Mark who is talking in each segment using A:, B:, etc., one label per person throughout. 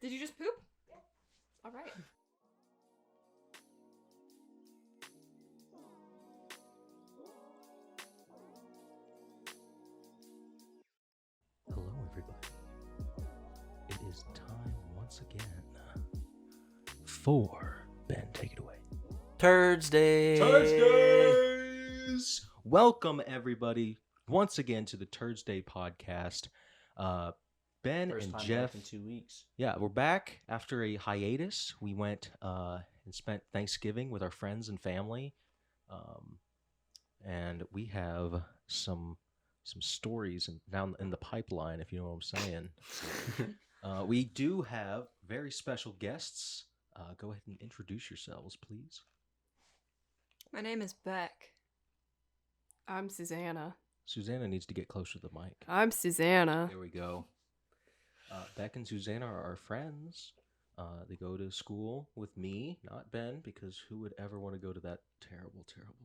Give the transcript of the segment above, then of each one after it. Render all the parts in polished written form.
A: Did you just poop? Yeah. All right.
B: Hello, everybody. It is time once again for Ben. Take it away.
C: TurdsDay.
B: TurdsDays. Welcome, everybody, once again to the TurdsDay podcast. Ben
C: First
B: and
C: time
B: Geoff.
C: back in 2 weeks.
B: Yeah, we're back after a hiatus. We went and spent Thanksgiving with our friends and family, and we have some stories down in the pipeline, if you know what I'm saying. We do have very special guests. Go ahead and introduce yourselves, please.
A: My name is Bec.
D: I'm Susanna.
B: Susanna needs to get closer to the mic.
D: I'm Susanna.
B: There we go. Bec and Susanna are our friends. They go to school with me, not Ben, because who would ever want to go to that terrible, terrible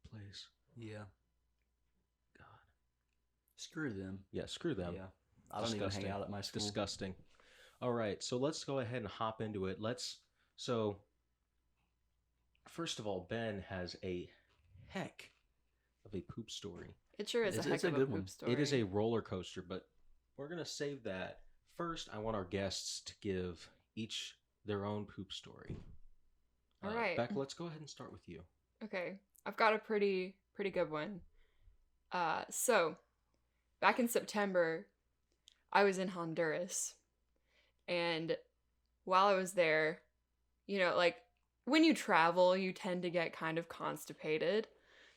B: place?
C: Yeah.
B: God.
C: Screw them.
B: Yeah, screw them.
C: Yeah. I don't even hang out at my school.
B: Disgusting. All right, so let's go ahead and hop into it. So, first of all, Ben has a heck of a poop story.
A: It sure is
C: It's
A: a heck
C: a
A: of a
C: good
A: poop
C: one.
A: story.
B: It is a roller coaster, but we're going to save that. First, I want our guests to give each their own poop story.
A: All right.
B: Beck, let's go ahead and start with you.
A: Okay, I've got a pretty good one. So, back in September, I was in Honduras, and while I was there, like, when you travel, you tend to get kind of constipated.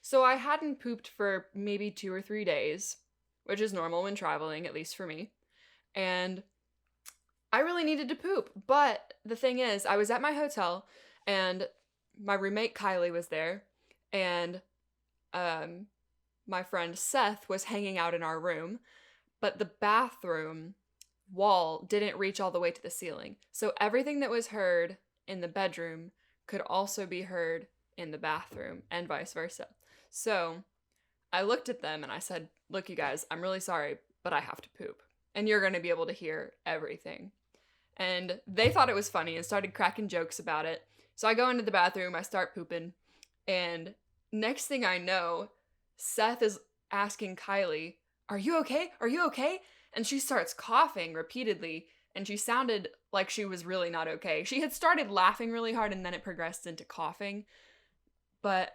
A: So I hadn't pooped for maybe 2 or 3 days, which is normal when traveling, at least for me. And I really needed to poop. But the thing is, I was at my hotel, and my roommate Kylie was there, and my friend Seth was hanging out in our room, but the bathroom wall didn't reach all the way to the ceiling. So everything that was heard in the bedroom could also be heard in the bathroom, and vice versa. So I looked at them and I said, "Look, you guys, I'm really sorry, but I have to poop, and you're going to be able to hear everything." And they thought it was funny and started cracking jokes about it. So I go into the bathroom, I start pooping, and next thing I know, Seth is asking Kylie, "Are you okay? Are you okay?" And she starts coughing repeatedly, and she sounded like she was really not okay. She had started laughing really hard, and then it progressed into coughing. But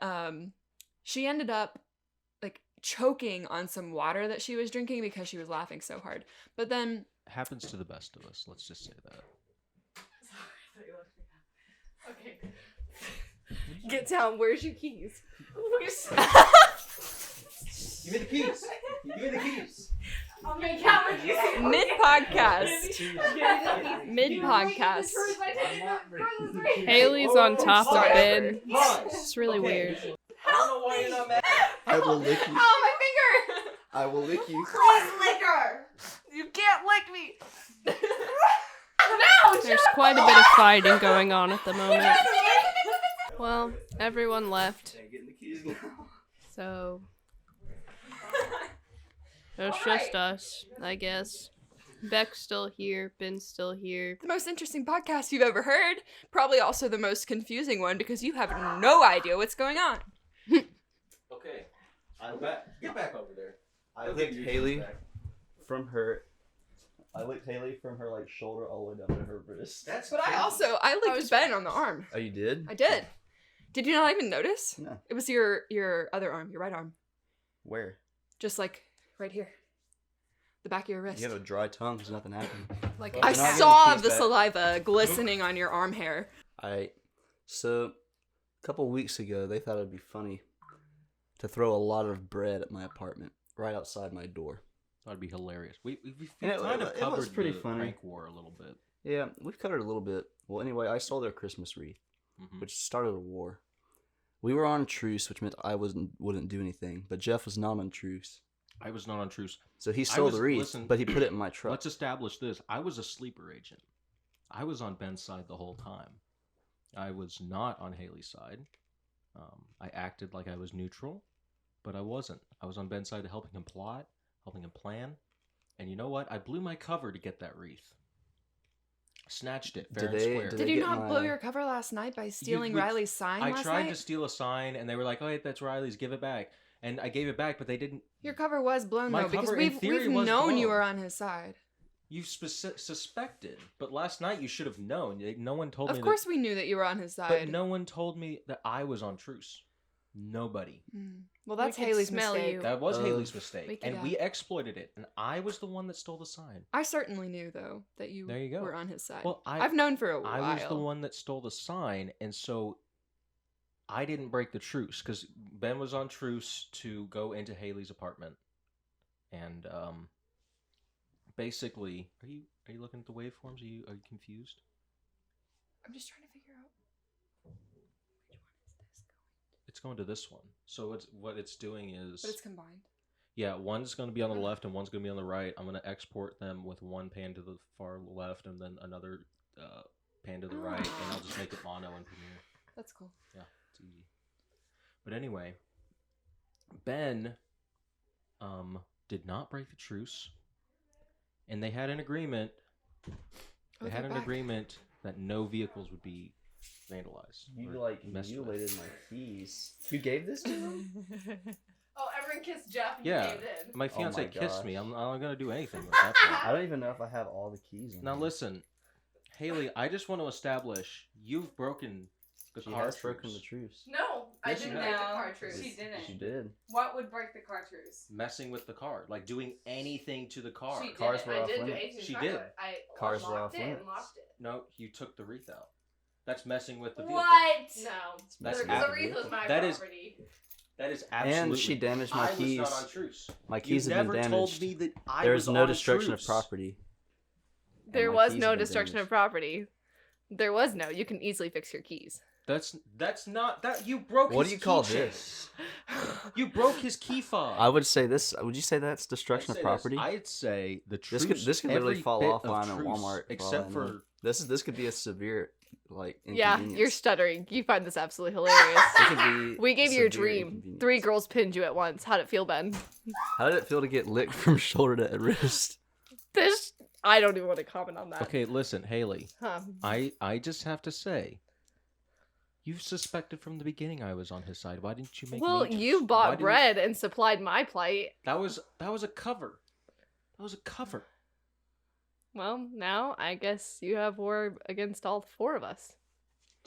A: she ended up like choking on some water that she was drinking because she was laughing so hard. But then
B: Happens to the best of us. Let's just say that.
D: Okay. Get down. Where's your keys?
B: Give me the keys. Give me the keys.
A: Mid-podcast.
D: Haley's on top of
A: Sorry.
D: Ben. It's really weird.
B: I don't know why you're not mad.
C: I will lick you.
A: Oh, my finger!
C: I will lick you.
A: Please lick her! You can't lick me!
D: There's quite a bit of fighting going on at the moment. Well, everyone left,
C: Getting the keys now.
D: so it's just us, I guess. Beck's still here, Ben's still here.
A: The most interesting podcast you've ever heard. Probably also the most confusing one because you have no idea what's going on.
B: Okay. Get back over there.
C: I licked Haley from her. Like shoulder all the way down to her wrist.
A: But I licked Ben on the arm.
C: Oh, you did?
A: I did. Did you not even notice?
C: No.
A: It was your other arm, your right arm.
C: Where?
A: Just like right here. The back of your wrist.
C: You have a dry tongue, so nothing happened.
D: Like
A: I
C: You're not
A: saw
C: getting
A: the
C: keys back.
A: saliva glistening on your arm hair.
C: So a couple weeks ago, they thought it'd be funny to throw a lot of bread at my apartment right outside my door.
B: That'd be hilarious. We
C: And it-
B: kind of
C: it was
B: covered
C: pretty
B: the
C: funny.
B: prank war a little bit.
C: Yeah, we've covered it a little bit. Well, anyway, I stole their Christmas wreath,
B: Mhm.
C: which started a war. We were on truce, which meant I wouldn't do anything, but Geoff was not on truce.
B: I was not on truce.
C: So he stole the wreath,
B: listen,
C: but he put it in my truck.
B: Let's establish this. I was a sleeper agent. I was on Ben's side the whole time. I was not on Haley's side. I acted like I was neutral, but I wasn't. I was on Ben's side helping him plot, helping him plan. And you know what? I blew my cover to get that wreath. Snatched it,
C: Did
B: fair and
C: they-
B: square.
C: did
A: Did
C: they
A: you
C: get
A: not
C: my-
A: blow your cover last night by stealing
B: would-
A: Riley's sign
B: I
A: last
B: tried
A: night?
B: to steal a sign, and they were like, "Oh, hey, that's Riley's. Give it back." And I gave it back, but they didn't.
A: Your cover was blown
B: My
A: though, because
B: cover, in
A: we've
B: theory,
A: known
B: was
A: you
B: blown.
A: were on his side.
B: You suspected, but last night you should have known. No one told me.
A: Of course, we knew that you were on his
B: but
A: side.
B: no one told me that I was on truce. Nobody.
A: Well, that's
D: We could
A: Haley's
D: smell
A: mistake.
D: you.
B: That was
C: Uh,
B: Haley's mistake,
D: we could-
B: and
A: Yeah.
B: we exploited it. And I was the one that stole the sign.
A: I certainly knew though that you,
B: There you go.
A: were on his side.
B: Well,
A: I've known for a while.
B: I was the one that stole the sign, and so I didn't break the truce because Ben was on truce to go into Haley's apartment, and basically, are you looking at the waveforms? Are you confused?
A: I'm just trying to figure out which one is this going.
B: It's going to this one. So what it's doing is,
A: But it's combined.
B: yeah, one's going to be on the left and one's going to be on the right. I'm going to export them with one pan to the far left and then another pan to the right, and I'll just make it mono in Premiere.
A: That's cool.
B: Yeah, it's easy. But anyway, Ben did not break the truce, and they had an agreement. They had
A: they're
B: an
A: back.
B: agreement that no vehicles would be vandalized.
C: You
B: or
C: like
B: messed with.
C: mutilated my keys. You gave this to him?
D: Oh, everyone kissed Geoff and
B: Yeah.
D: caved in.
B: My fiance
C: my
B: kissed
C: gosh.
B: me. I'm not gonna do anything with that. Point.
C: I don't even know if I have all the keys. In
B: Now
C: here.
B: listen, Haley. I just want to establish you've broken the
C: She
B: car
C: has
B: truce.
C: broken the truce.
D: No, I
B: Yes, you
D: didn't
B: have.
D: break the
E: No,
D: car truce.
E: she didn't.
C: She did.
E: What would break the car truce?
B: Messing with the car, like doing anything to the car.
E: She
C: Cars
E: did
C: were
E: it.
C: off
E: I did do
C: limits.
E: anything
B: She
E: to
B: did.
E: it. I
C: Cars were
E: locked
C: off
E: it and
C: limits.
E: locked it.
B: No, you took the wreath out. That's messing with the vehicle.
E: What? No.
B: That's
E: The
B: ab-
E: wreath was my
B: that is-
E: property.
B: That is absolutely.
C: And she damaged my
B: I
C: keys.
B: was not on truce.
C: My keys
B: you
C: have been
B: never
C: damaged.
B: told me that I
C: There
B: was
C: is no
B: on
C: destruction
B: truce.
C: of property.
D: There
C: my
D: was
C: keys
D: no
C: have been
D: destruction of
C: damaged.
D: property. There was no. You can easily fix your keys.
B: That's not that you broke.
C: What
B: his
C: do you call
B: key chain.
C: this?
B: You broke his key fob.
C: I would say this. Would you say that's destruction of property?
B: I'd say the truce.
C: This could literally
B: every
C: fall
B: bit
C: offline
B: of
C: at
B: truce,
C: Walmart.
B: except
C: for all I know.
B: for
C: this could be a severe
D: Yeah,
C: inconvenience.
D: you're stuttering. You find this absolutely hilarious.
C: It could be
D: We gave you your
C: severe
D: dream.
C: inconvenience.
D: 3 girls pinned you at once. How'd it feel, Ben?
C: How did it feel to get licked from shoulder to wrist?
D: This. I don't even want to comment on that.
B: Okay, listen, Haley.
D: Huh.
B: I just have to say, you suspected from the beginning I was on his side. Why didn't you make?
D: Well,
B: me
D: you
B: Why
D: bought
B: didn't-
D: bread and supplied my plight.
B: That was a cover. That was a cover.
D: Well, now I guess you have war against all 4 of us.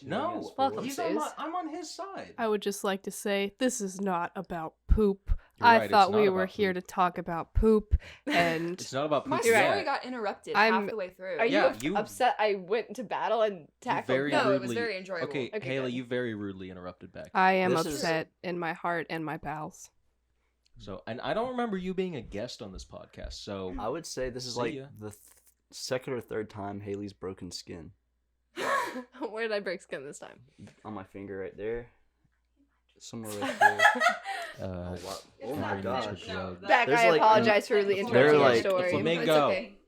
B: No,
D: Welcome,
B: he's
D: Suze.
B: I'm on his side.
F: I would just like to say this is not about poop.
B: You're
F: I
B: right, it's
F: thought
B: not
F: we were
B: about
F: here
B: poop.
F: to talk about poop, and
B: It's not about
A: My
B: poop.
D: You're
A: story
D: right.
A: got interrupted
F: I'm-
A: half the way through.
D: Are
B: Yeah,
D: you
B: you-
D: upset I went to battle and tackled
B: very
D: them?
A: No, it was
B: rudely-
A: very enjoyable.
B: Okay,
D: Okay,
B: Haley,
D: good.
B: you very rudely interrupted back.
F: I am
C: This is-
F: upset in my heart and my bowels.
B: So, and I don't remember you being a guest on this podcast. So,
C: I would say this is
B: See
C: like
B: ya.
C: the second or third time Haley's broken skin.
D: Where did I break skin this time?
C: On my finger right there. Somewhere right there.
B: uh,
C: Oh
B: my
C: my
B: gosh.
C: gosh.
D: Back,
C: There's
D: I
C: like-
D: apologize for really
C: They're
D: interrupting your
C: like-
D: story.
B: Flamingo.
A: It's okay.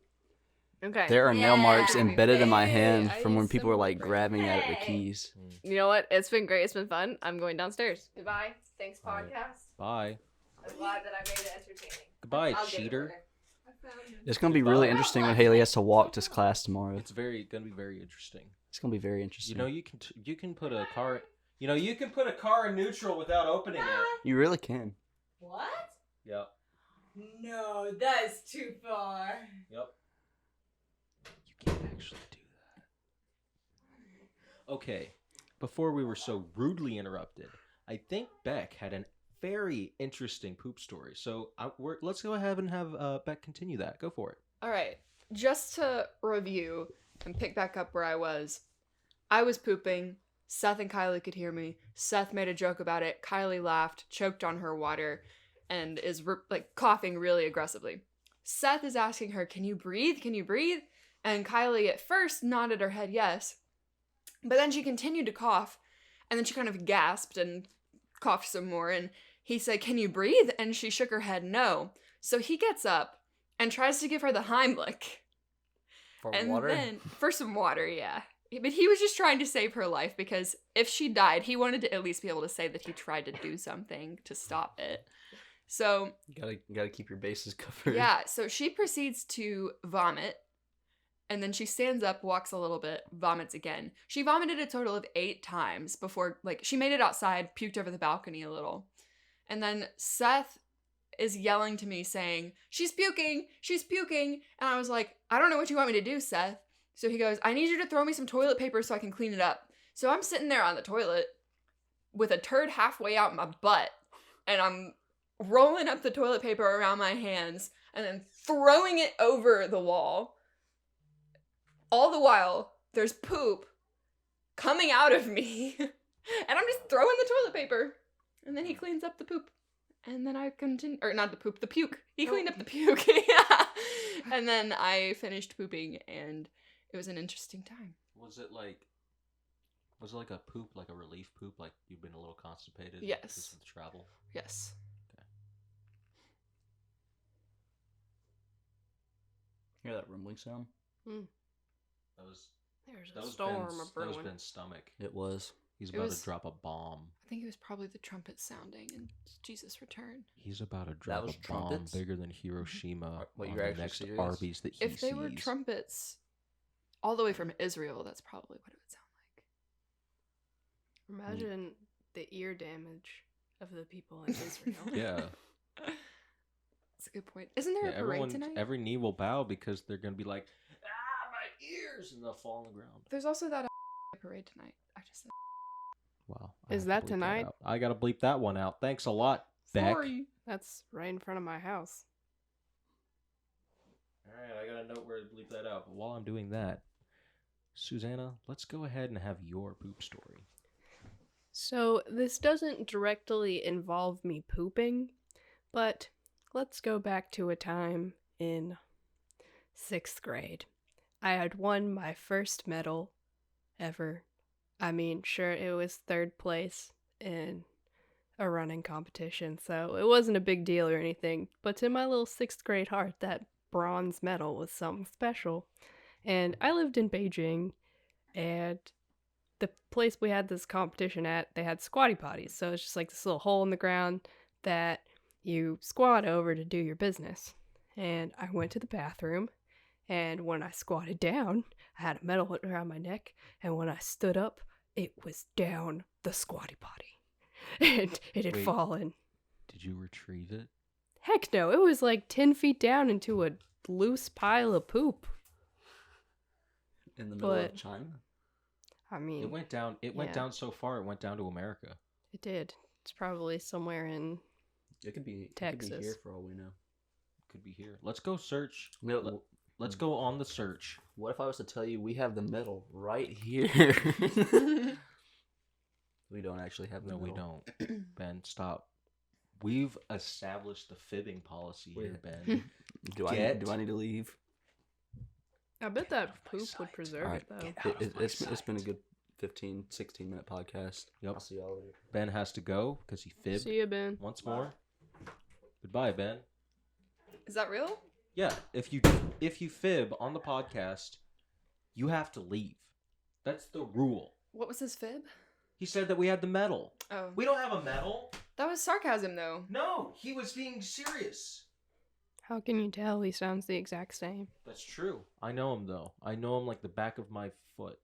D: Okay.
C: There are nail marks
A: Yeah.
C: embedded in my
A: Hey,
C: hand
A: I
C: from when
A: need
C: people were
A: some
C: like
A: break.
C: grabbing at the
E: Hey.
C: keys.
D: You know what? It's been great. It's been fun. I'm going downstairs.
E: Goodbye. Thanks,
B: Alright.
E: podcast.
B: Bye.
E: I'm glad that I made it entertaining.
B: Goodbye,
E: I'll get it
B: cheater.
E: later.
C: It's gonna be really interesting when Haley has to walk to class tomorrow.
B: It's gonna be very interesting.
C: It's gonna be very interesting.
B: You know, you can put a car. You know, you can put a car in neutral without opening it.
C: You really can.
E: What?
B: Yep.
E: No, that's too far.
B: Yep. You can't actually do that. Okay. Before we were so rudely interrupted, I think Bec had a very interesting poop story. So let's go ahead and have Bec continue that. Go for it.
A: All right. Just to review and pick back up where I was pooping. Seth and Kylie could hear me. Seth made a joke about it. Kylie laughed, choked on her water, and is coughing really aggressively. Seth is asking her, "Can you breathe? Can you breathe?" And Kylie at first nodded her head yes, but then she continued to cough, and then she kind of gasped and coughed some more, and he said, "Can you breathe?" And she shook her head no. So he gets up and tries to give her the Heimlich.
C: For
A: And
C: water?
A: then, for some water, yeah. But he was just trying to save her life because if she died, he wanted to at least be able to say that he tried to do something to stop it. So,
C: You gotta keep your bases covered.
A: yeah, so she proceeds to vomit And then she stands up, walks a little bit, vomits again. She vomited a total of 8 times before, like, she made it outside, puked over the balcony a little. And then Seth is yelling to me saying, she's puking. And I was like, I don't know what you want me to do, Seth. So he goes, I need you to throw me some toilet paper so I can clean it up. So I'm sitting there on the toilet with a turd halfway out my butt, and I'm rolling up the toilet paper around my hands and then throwing it over the wall. All the while, there's poop coming out of me, and I'm just throwing the toilet paper. And then he cleans up the poop. And then I continue, or not the poop, the puke. He cleaned up the puke. Yeah. And then I finished pooping, and it was an interesting time.
B: Was it like a poop, like a relief poop, like you've been a little constipated?
A: Yes.
B: Because of the travel?
A: Yes.
B: Okay.
C: Hear that rumbling sound?
D: There's
B: That
D: a
B: was
D: storm
B: Ben's,
D: a brewing.
B: that was Ben's stomach.
C: It was.
B: He's
A: It
B: about
A: was-
B: to drop a bomb.
A: I think it was probably the trumpet sounding in Jesus' return.
B: He's about to drop
C: was
B: a bomb
C: trumpets?
B: bigger than Hiroshima
C: What,
B: on
C: you're
B: the
C: actually
B: next
C: serious?
B: Arby's that he
A: If they were
B: sees.
A: trumpets all the way from Israel, that's probably what it would sound like.
D: Imagine the ear damage of the people in Israel.
B: Yeah.
A: That's a good point. Isn't there
B: Yeah,
A: a parade tonight?
B: every knee will bow because they're gonna be like, my ears, and they'll fall on the ground.
A: There's also that parade tonight. I just said
B: Wow.
D: Is
B: have to
D: that
B: bleep
D: tonight?
B: out. I gotta bleep that one out. Thanks a lot, Beck.
A: sorry.
D: That's right in front of my house.
B: All right, I gotta note where to bleep that out. But while I'm doing that, Susanna, let's go ahead and have your poop story.
D: So, this doesn't directly involve me pooping, but let's go back to a time in 6th grade. I had won my first medal ever. I mean, sure, it was 3rd place in a running competition, so it wasn't a big deal or anything, but to my little 6th grade heart, that bronze medal was something special. And I lived in Beijing, and the place we had this competition at, they had squatty potties. So it's just like this little hole in the ground that you squat over to do your business. And I went to the bathroom, and when I squatted down, I had a medal around my neck, and when I stood up, it was down the squatty potty. And it had
B: Wait.
D: fallen.
B: Did you retrieve it?
D: Heck no, it was like 10 feet down into a loose pile of poop.
C: In the middle of
D: But-
C: China?
D: I mean,
B: It went down. It went
D: Yeah.
B: down so far. It went down to America.
D: it did. It's probably somewhere in
C: It could be
D: Texas.
C: here for all we know.
B: Could be here. Let's go search.
C: No,
B: Let- Let's go on the search.
C: what if I was to tell you we have the medal right here? We don't actually have the
B: No, we
C: medal.
B: don't. Ben, stop. We've established the fibbing policy here,
C: Wait.
B: Ben.
C: Do I need to leave?
D: I bet that
B: of my
D: poop
B: sight.
D: would preserve
C: Alright.
D: it though.
B: Get out of my
C: It's been a
B: sight.
C: good 15, 16-minute podcast.
B: Yep.
C: I'll see y'all later.
B: Ben has to go because he fibbed
D: See you, Ben.
B: once more. Goodbye, Ben.
A: Is that real?
B: Yeah, if you fib on the podcast, you have to leave. That's the rule.
A: What was his fib?
B: He said that we had the medal.
A: Oh.
B: We don't have a medal.
A: That was sarcasm, though.
B: No, he was being serious.
D: How can you tell he sounds the exact same?
B: That's true. I know him though. I know him like the back of my foot.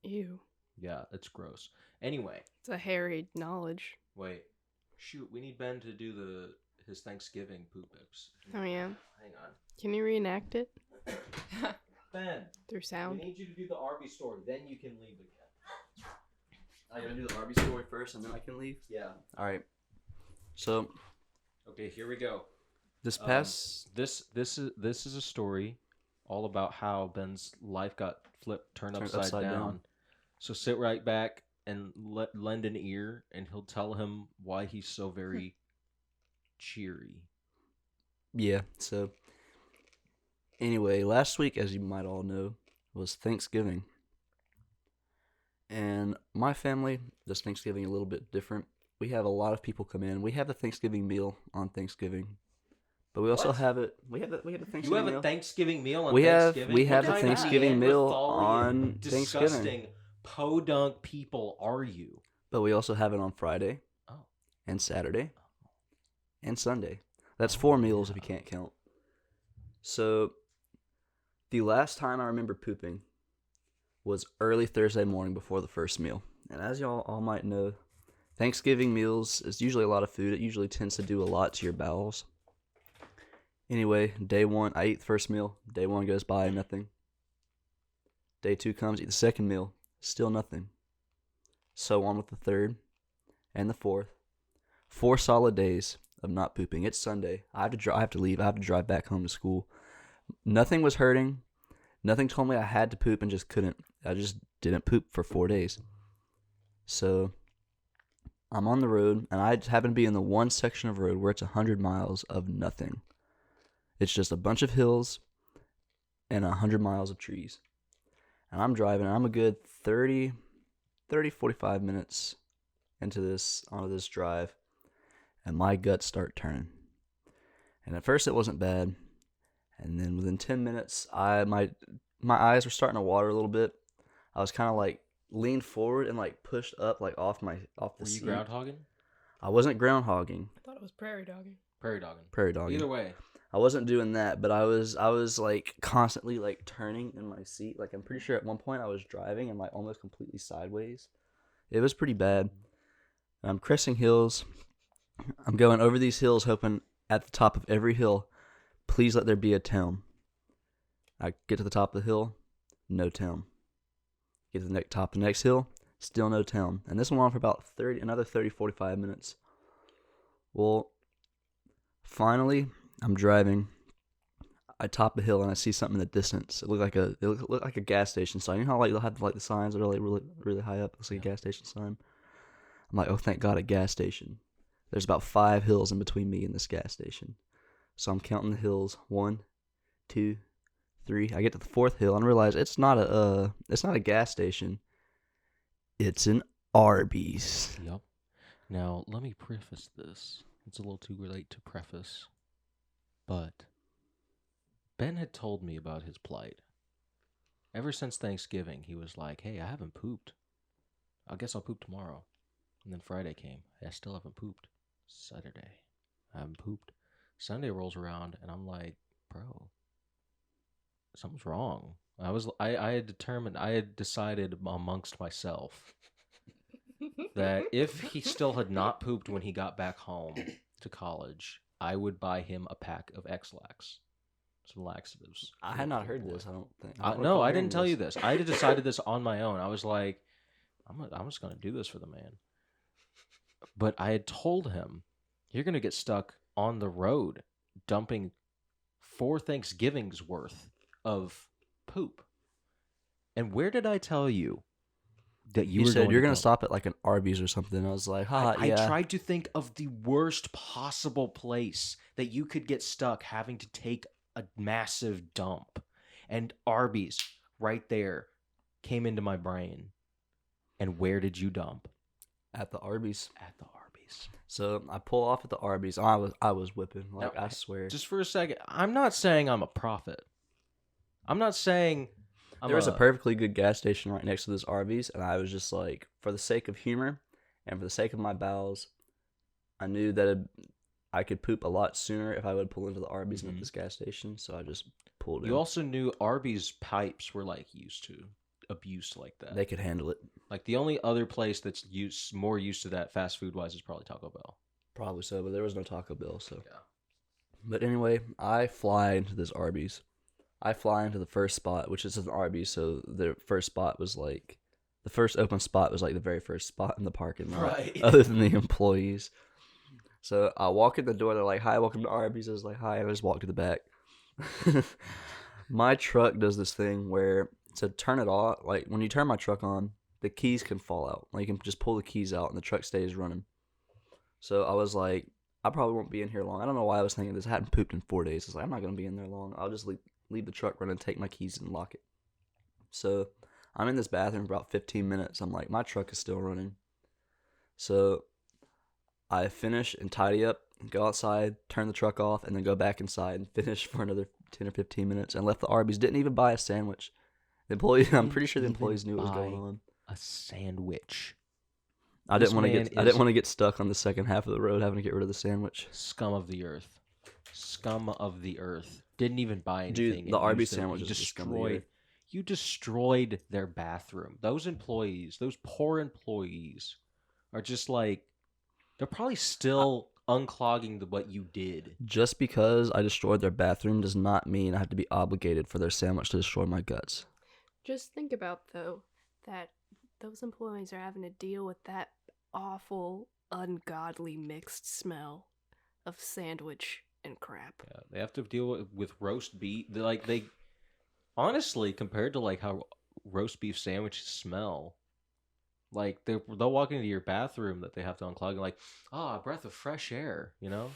D: Ew.
B: Yeah, it's gross. Anyway,
D: It's a hairy knowledge.
B: wait. Shoot, we need Ben to do his Thanksgiving poop-ips.
D: Oh yeah.
B: Hang on.
D: Can you reenact it
B: Ben,
D: through
B: we
D: sound?
B: need you to do the Arby's story, then you can leave again.
C: I gotta do the Arby's story first, and then I can leave.
B: Yeah.
C: All right. So
B: Okay, here we go.
C: this past
B: This is a story all about how Ben's life got turned upside down. So sit right back and lend an ear, and he'll tell him why he's so very cheery.
C: yeah. So anyway, last week, as you might all know, was Thanksgiving, and my family does Thanksgiving a little bit different. We have a lot of people come in. We have the Thanksgiving meal on Thanksgiving, but we also
B: What?
C: have it. We have the Thanksgiving
B: You have
C: meal.
B: a Thanksgiving meal on
C: We have-
B: Thanksgiving?
C: we have
B: What
C: the
B: kind of
C: Thanksgiving meal
B: Neanderthalian,
C: on Thanksgiving.
B: disgusting podunk people are you?
C: But we also have it on Friday,
B: Oh.
C: and Saturday, and Sunday. That's 4 meals if you can't count. So The last time I remember pooping was early Thursday morning before the first meal. And as y'all all might know, Thanksgiving meals is usually a lot of food. It usually tends to do a lot to your bowels. Anyway, day 1, I eat the first meal. Day 1 goes by, nothing. Day 2 comes, eat the second meal, still nothing. So on with the third and the fourth. 4 solid days of not pooping. It's Sunday. I have to leave. I have to drive back home to school. Nothing was hurting. Nothing told me I had to poop and just couldn't. I just didn't poop for 4 days. So I'm on the road, and I happen to be in the one section of road where it's 100 miles of nothing. It's just a bunch of hills and 100 miles of trees. And I'm driving, and I'm a good 45 minutes onto this drive, and my guts start turning. And at first it wasn't bad, and then within 10 minutes, my eyes were starting to water a little bit. I was kind of like leaned forward and like pushed up like off the seat.
B: Were you groundhogging?
C: I wasn't groundhogging.
D: I thought it was prairie dogging.
B: Prairie dogging.
C: Prairie dogging.
B: Either way.
C: I wasn't doing that, but I was like constantly like turning in my seat. Like I'm pretty sure at one point I was driving and like almost completely sideways. It was pretty bad. I'm cresting hills. I'm going over these hills hoping at the top of every hill, please let there be a town. I get to the top of the hill, no town. Get to the top of the next hill, still no town. And this went on for about 45 minutes. Well, finally, I'm driving. I top a hill and I see something in the distance. It looked like a gas station sign. You know how like they'll have like the signs that are like really high up. It looks like a gas station sign. I'm like, oh, thank God, a gas station. There's about 5 hills in between me and this gas station. So I'm counting the hills. 1, 2, 3. I get to the 4th hill and realize it's not a gas station. It's an Arby's.
B: Yep. Now, let me preface this. It's a little too late to preface. But Ben had told me about his plight. Ever since Thanksgiving, he was like, hey, I haven't pooped. I guess I'll poop tomorrow. And then Friday came. Hey, I still haven't pooped. Saturday, I haven't pooped. Sunday rolls around, and I'm like, bro, something's wrong. I had decided amongst myself that if he still had not pooped when he got back home to college, I would buy him a pack of X-Lax, some laxatives.
C: I had not heard this. I don't think.
B: No, I didn't tell you this. I had decided this on my own. I was like, I'm just gonna do this for the man. But I had told him, you're gonna get stuck on the road dumping 4 Thanksgivings worth of poop. And where did I tell you that you were
C: said you're
B: going
C: to stop at like an Arby's or something? I was like, yeah.
B: I tried to think of the worst possible place that you could get stuck having to take a massive dump. And Arby's right there came into my brain. And where did you dump?
C: At the Arby's.
B: At the Arby's.
C: So I pull off at the Arby's. I was whipping. Like,
B: Now,
C: I swear.
B: Just for a second, I'm not saying I'm a prophet. I'm not saying
C: There was a perfectly good gas station right next to this Arby's, and I was just like, for the sake of humor and for the sake of my bowels, I knew that I could poop a lot sooner if I would pull into the Arby's and at this gas station, so I just pulled in.
B: You also knew Arby's pipes were like abused like that.
C: They could handle it.
B: Like the only other place that's more used to that fast food wise is probably Taco Bell.
C: Probably so, but there was no Taco Bell, so.
B: Yeah.
C: But anyway, I fly into this Arby's. I fly into the first spot, which is an Arby's, so the first spot was like, the first open spot was like the very first spot in the parking lot,
B: Right.
C: other than the employees. So I walk in the door, they're like, hi, welcome to Arby's. I was like, hi, and I just walk to the back. My truck does this thing where to turn it off, like when you turn my truck on, the keys can fall out. Like you can just pull the keys out and the truck stays running. So I was like, I probably won't be in here long. I don't know why I was thinking this. I hadn't pooped in 4 days. I was like, I'm not going to be in there long. I'll just leave the truck running, take my keys and lock it. So I'm in this bathroom for about 15 minutes. I'm like, my truck is still running. So I finish and tidy up, go outside, turn the truck off, and then go back inside and finish for another 10 or 15 minutes and left the Arby's. Didn't even buy a sandwich. The employee, I'm pretty sure the employees knew what was going on.
B: A sandwich.
C: I didn't want to get stuck on the second half of the road having to get rid of the sandwich.
B: Scum of the earth. Scum of the earth. Didn't even buy anything.
C: Dude, the
B: and
C: Arby's
B: used it.
C: sandwich
B: You
C: is just gonna be
B: destroyed. You destroyed their bathroom. Those employees, those poor employees, are just like they're probably still unclogging what you did.
C: Just because I destroyed their bathroom does not mean I have to be obligated for their sandwich to destroy my guts.
D: Just think about, though, that those employees are having to deal with that awful, ungodly mixed smell of sandwich and crap.
B: Yeah, they have to deal with roast beef. They honestly, compared to like how roast beef sandwiches smell, like they'll walk into your bathroom that they have to unclog and like, a breath of fresh air, you know?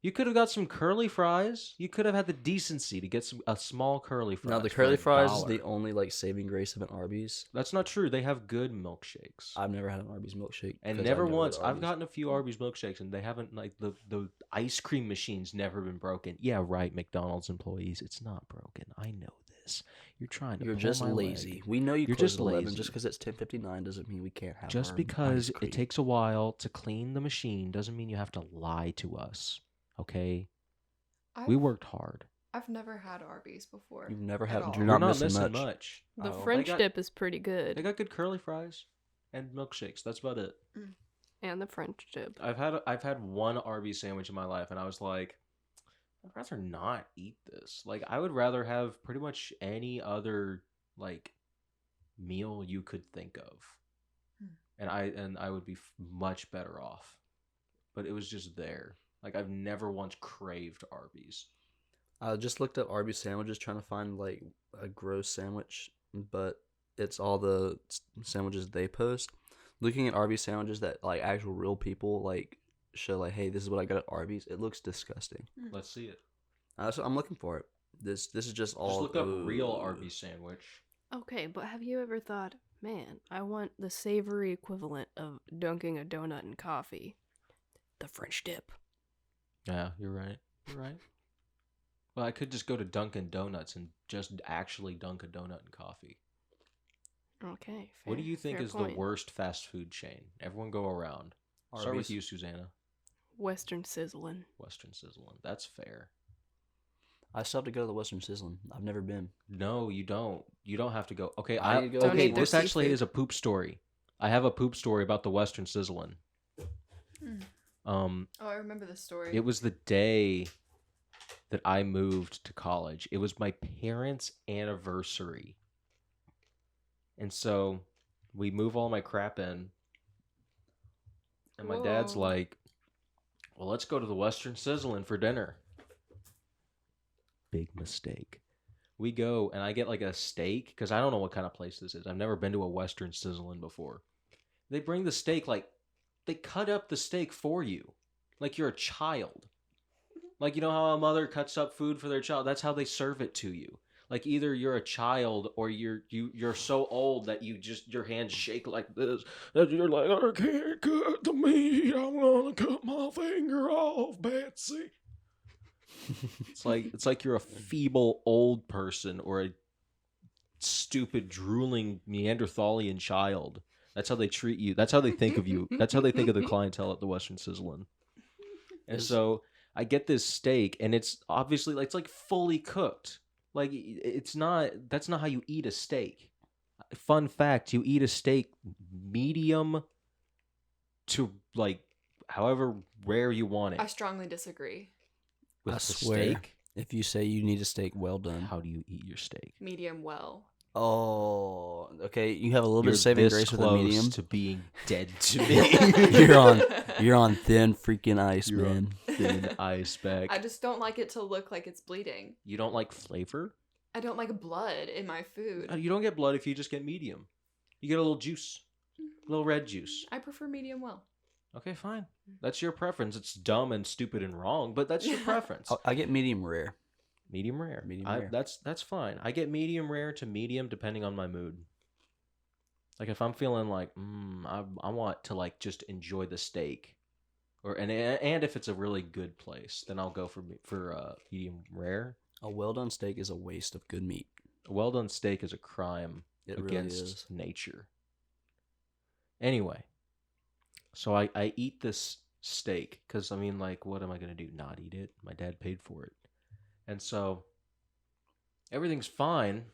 B: You could have got some curly fries. You could have had the decency to get a small curly fries.
C: Now, the
B: for
C: curly fries is
B: $1.
C: the only like saving grace of an Arby's.
B: That's not true. They have good milkshakes.
C: I've never had an Arby's milkshake.
B: And
C: 'cause
B: never
C: go to
B: once. I've
C: Arby's.
B: gotten a few Arby's milkshakes, and they haven't, like, the ice cream machine's never been broken. Yeah, right, McDonald's employees. It's not broken. I know this. You're trying to
C: You're
B: pull
C: just
B: my
C: lazy.
B: leg.
C: We know you
B: You're
C: close
B: just
C: at 11.
B: lazy.
C: Just because it's 10:59 doesn't mean we can't have
B: Just
C: our
B: because
C: ice cream.
B: it takes a while to clean the machine doesn't mean you have to lie to us, okay? We worked hard.
A: I've never had Arby's before.
C: You've never
A: at
C: had.
A: all.
C: You're
B: You're
C: not
B: not
C: missing
B: missing
C: much.
B: much.
D: The
C: Oh.
D: French
B: They got-
D: dip is pretty
B: They
D: good.
B: got good curly fries and milkshakes. That's about it.
D: And the French dip.
B: I've had one Arby's sandwich in my life, and I was like, I'd rather not eat this. Like, I would rather have pretty much any other like meal you could think of, and I would be much better off. But it was just there. Like, I've never once craved Arby's.
C: I just looked up Arby's sandwiches trying to find like a gross sandwich, but it's all the sandwiches they post. Looking at Arby's sandwiches that like actual real people like show like, hey, this is what I got at Arby's. It looks disgusting.
B: Let's see it.
C: So I'm looking for it. This is just all.
B: Just look up real
C: Ooh.
B: Arby's sandwich.
D: Okay, but have you ever thought, man, I want the savory equivalent of dunking a donut in coffee? The French dip.
B: Yeah, you're right. You're right. Well, I could just go to Dunkin' Donuts and just actually dunk a donut in coffee.
D: Okay.
B: What do you think
D: fair
B: is
D: point.
B: the worst fast food chain? Everyone go around. Start with
C: Arby's.
B: you, Susanna.
D: Western sizzling.
B: Western Sizzlin'. That's fair.
C: I still have to go to the Western Sizzlin'. I've never been.
B: No, you don't. You don't have to go. Okay,
C: I need to go
D: Don't
B: okay.
D: eat their
B: This actually
D: seafood.
B: is a poop story. I have a poop story about the Western Sizzlin'.
A: Oh, I remember the story.
B: It was the day that I moved to college. It was my parents' anniversary. And so we move all my crap in. And my dad's
A: Whoa.
B: like, well, let's go to the Western Sizzlin' for dinner. Big mistake. We go and I get like a steak because I don't know what kind of place this is. I've never been to a Western Sizzlin' before. They bring the steak like they cut up the steak for you like you're a child. Like, you know how a mother cuts up food for their child? That's how they serve it to you. Like, either you're a child or you're so old that you just your hands shake like this that you're like, I can't cut the meat. I'm gonna cut my finger off, Betsy. It's like you're a feeble old person or a stupid drooling Neanderthalian child. That's how they treat you. That's how they think of you. That's how they think of the clientele at the Western Sizzlin'. And so I get this steak, and it's obviously like it's like fully cooked. Like it's not. That's not how you eat a steak. Fun fact: you eat a steak medium to like however rare you want it.
A: I strongly disagree.
B: With
C: I
B: the
C: swear.
B: steak,
C: If you say you need a steak well done.
B: how do you eat your steak?
A: Medium well.
C: Oh, okay. You have a little bit
B: You're
C: of saving
B: this
C: grace with a
B: close
C: medium.
B: to being dead to me.
C: You're on thin freaking ice,
B: You're
C: man.
B: on thin ice bag.
A: I just don't like it to look like it's bleeding.
B: You don't like flavor?
A: I don't like blood in my food.
B: You don't get blood if you just get medium. You get a little juice, a little red juice.
A: I prefer medium well.
B: Okay, fine. That's your preference. It's dumb and stupid and wrong, but that's your preference.
C: I get medium rare.
B: Medium rare.
C: Medium rare.
B: That's fine. I get medium rare to medium depending on my mood. Like if I'm feeling like I want to like just enjoy the steak, and if it's a really good place, then I'll go for medium rare.
C: A well done steak is a waste of good meat.
B: A well done steak is a crime
C: It really
B: against
C: is.
B: nature. Anyway, so I eat this steak because I mean, like, what am I gonna do? Not eat it? My dad paid for it, And so everything's fine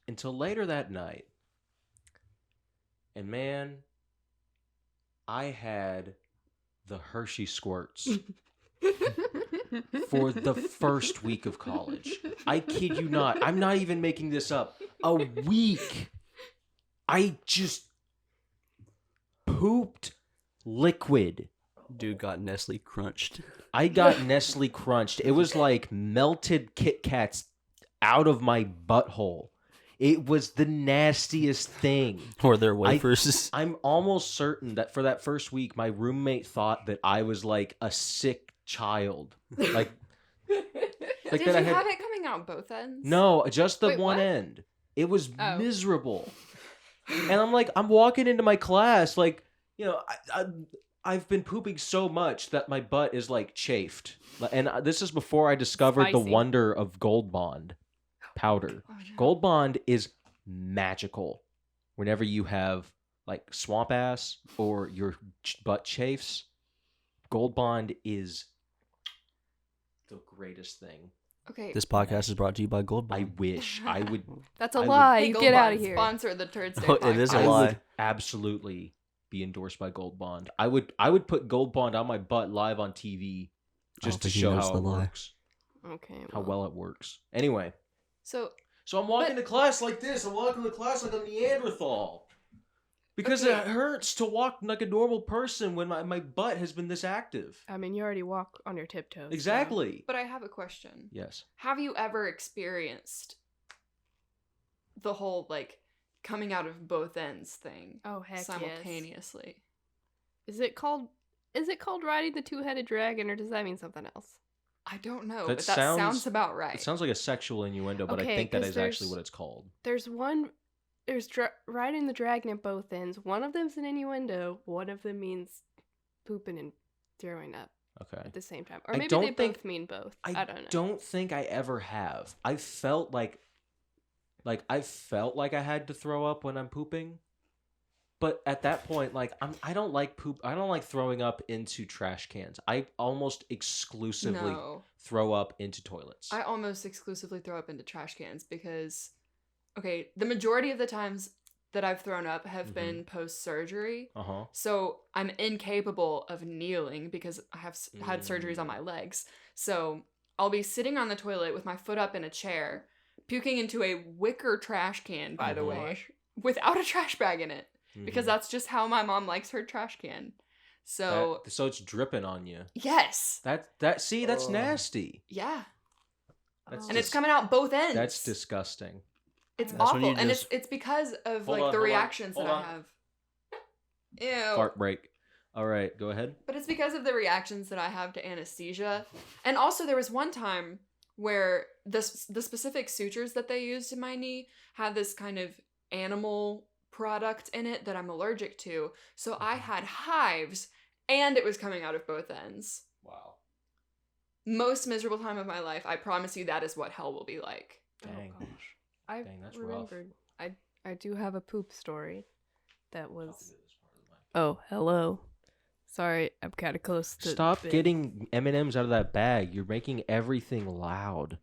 B: until later that night. And man, I had the Hershey squirts for the first week of college. I kid you not. I'm not even making this up. A week. I just pooped liquid.
C: Dude got Nestle crunched.
B: I got Nestle crunched. It was like melted Kit Kats out of my butthole. It was the nastiest thing.
C: Or their wafers.
B: I'm almost certain that for that first week, my roommate thought that I was like a sick child. Like
A: Did
B: that
A: you
B: I had...
A: have it coming out both ends?
B: No, just the
A: Wait,
B: one
A: what?
B: end. It was
A: Oh.
B: miserable. And I'm walking into my class, like, you know, I've been pooping so much that my butt is like chafed. And this is before I discovered the
D: Spicy.
B: wonder of Gold Bond powder.
A: Oh, no.
B: Gold Bond is magical. Whenever you have like swamp ass or your butt chafes, Gold Bond is the greatest thing.
A: Okay.
C: This podcast is brought to you by Gold
B: I
C: Bond.
B: wish I would.
D: That's a
B: I would-
D: lie.
A: Hey, Gold
D: Get out
A: Bond,
D: of here.
A: Sponsor the TurdsDay
C: Oh, it is a
A: podcast.
B: I
C: lie.
B: would absolutely be endorsed by Gold Bond. I would put Gold Bond on my butt live on TV just to
C: think he
B: show
C: knows
B: how
C: the
B: it
C: lie.
B: works.
D: Okay.
B: How well it works. Anyway,
A: So
B: so I'm walking
A: But-
B: to class like this. I'm walking to class like a Neanderthal. Because
A: Okay.
B: it hurts to walk like a normal person when my butt has been this active.
D: I mean, you already walk on your tiptoes. so-
B: Exactly.
A: but I have a question.
B: Yes.
A: Have you ever experienced the whole like coming out of both ends thing
D: Oh heck yes.
A: simultaneously?
D: Is it called riding the two-headed dragon, or does that mean something else?
A: I don't know,
B: That
A: but that
B: sounds-
A: sounds about right.
B: It sounds like a sexual innuendo, but I
D: Okay,
B: think that
D: 'cause
B: is actually
D: there's-
B: what it's called.
D: There's riding the dragon at both ends. One of them's an innuendo. One of them means pooping and throwing up
B: Okay.
D: at the same time, or
B: I
D: maybe
B: don't
D: they
B: think-
D: both mean both.
B: I
D: I don't know.
B: don't think I ever have. I felt like I felt like I had to throw up when I'm pooping. But at that point, like I don't like poop. I don't like throwing up into trash cans. I almost exclusively
A: No,
B: throw up into toilets.
A: I almost exclusively throw up into trash cans because, okay, the majority of the times that I've thrown up have
B: Mhm.
A: been post-surgery.
B: Uh-huh.
A: So I'm incapable of kneeling because I have had surgeries on my legs. So I'll be sitting on the toilet with my foot up in a chair, puking into a wicker trash can, by the
B: Oh,
A: way,
D: gosh.
A: without a trash bag in it. Because
B: Mhm.
A: that's just how my mom likes her trash can. So,
B: so it's dripping on you.
A: yes.
B: See, that's
C: Oh.
B: nasty.
A: Yeah.
B: That's
A: And it's
B: dis-
A: coming out both ends.
B: That's disgusting.
A: It's
C: That's when
A: awful.
C: you
A: And
C: just-
A: it's because of
B: Hold
A: like
B: on,
A: the
B: hold on,
A: reactions
B: hold
A: that
B: on.
A: I have. Ew.
B: Fart break. All right, go ahead.
A: But it's because of the reactions that I have to anesthesia. And also there was one time where the specific sutures that they used in my knee had this kind of animal product in it that I'm allergic to. So I had hives and it was coming out of both ends.
B: Wow.
A: Most miserable time of my life. I promise you that is what hell will be like.
B: Dang.
D: Oh gosh. I
B: Dang, that's rough.
D: remembered. I do have a poop story that was. Oh, hello. Sorry, I'm kind of close to.
B: Stop
D: the-
B: getting M&Ms out of that bag. You're making everything loud.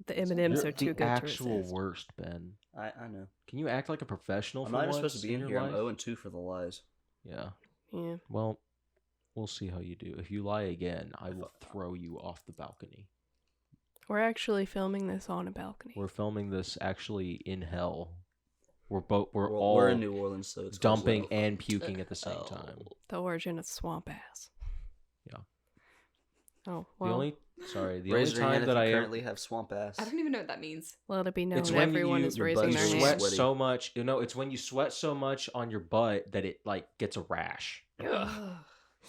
D: The M&Ms
B: You're
D: are too
B: the
D: good
B: actual
D: to resist.
B: worst, Ben.
C: I know.
B: Can you act like a professional
C: I'm
B: for
C: not even
B: once
C: supposed to be in
B: your
C: here. I'm
B: life?
C: 0-2 for the lies.
B: Yeah.
D: Yeah.
B: Well, we'll see how you do. If you lie again, I will throw you off the balcony.
D: We're actually filming this on a balcony.
B: We're filming this actually in hell. We're
C: We're
B: all
C: in New Orleans, so it's
B: dumping
C: close enough.
B: and puking at the same time.
D: The origin of swamp ass.
B: Yeah.
D: Oh, well,
B: The only
C: Raise your
B: time
C: hand
B: that
C: if you
B: I
C: currently have swamp ass.
A: I don't even know what that means.
D: let it be known
B: It's when
D: everyone
B: you-
D: is
C: your
D: raising
C: butt
B: you
D: their
C: is
D: hand.
B: sweat
C: sweaty.
B: so much. It's when you sweat so much on your butt that it like gets a rash,
A: Ugh.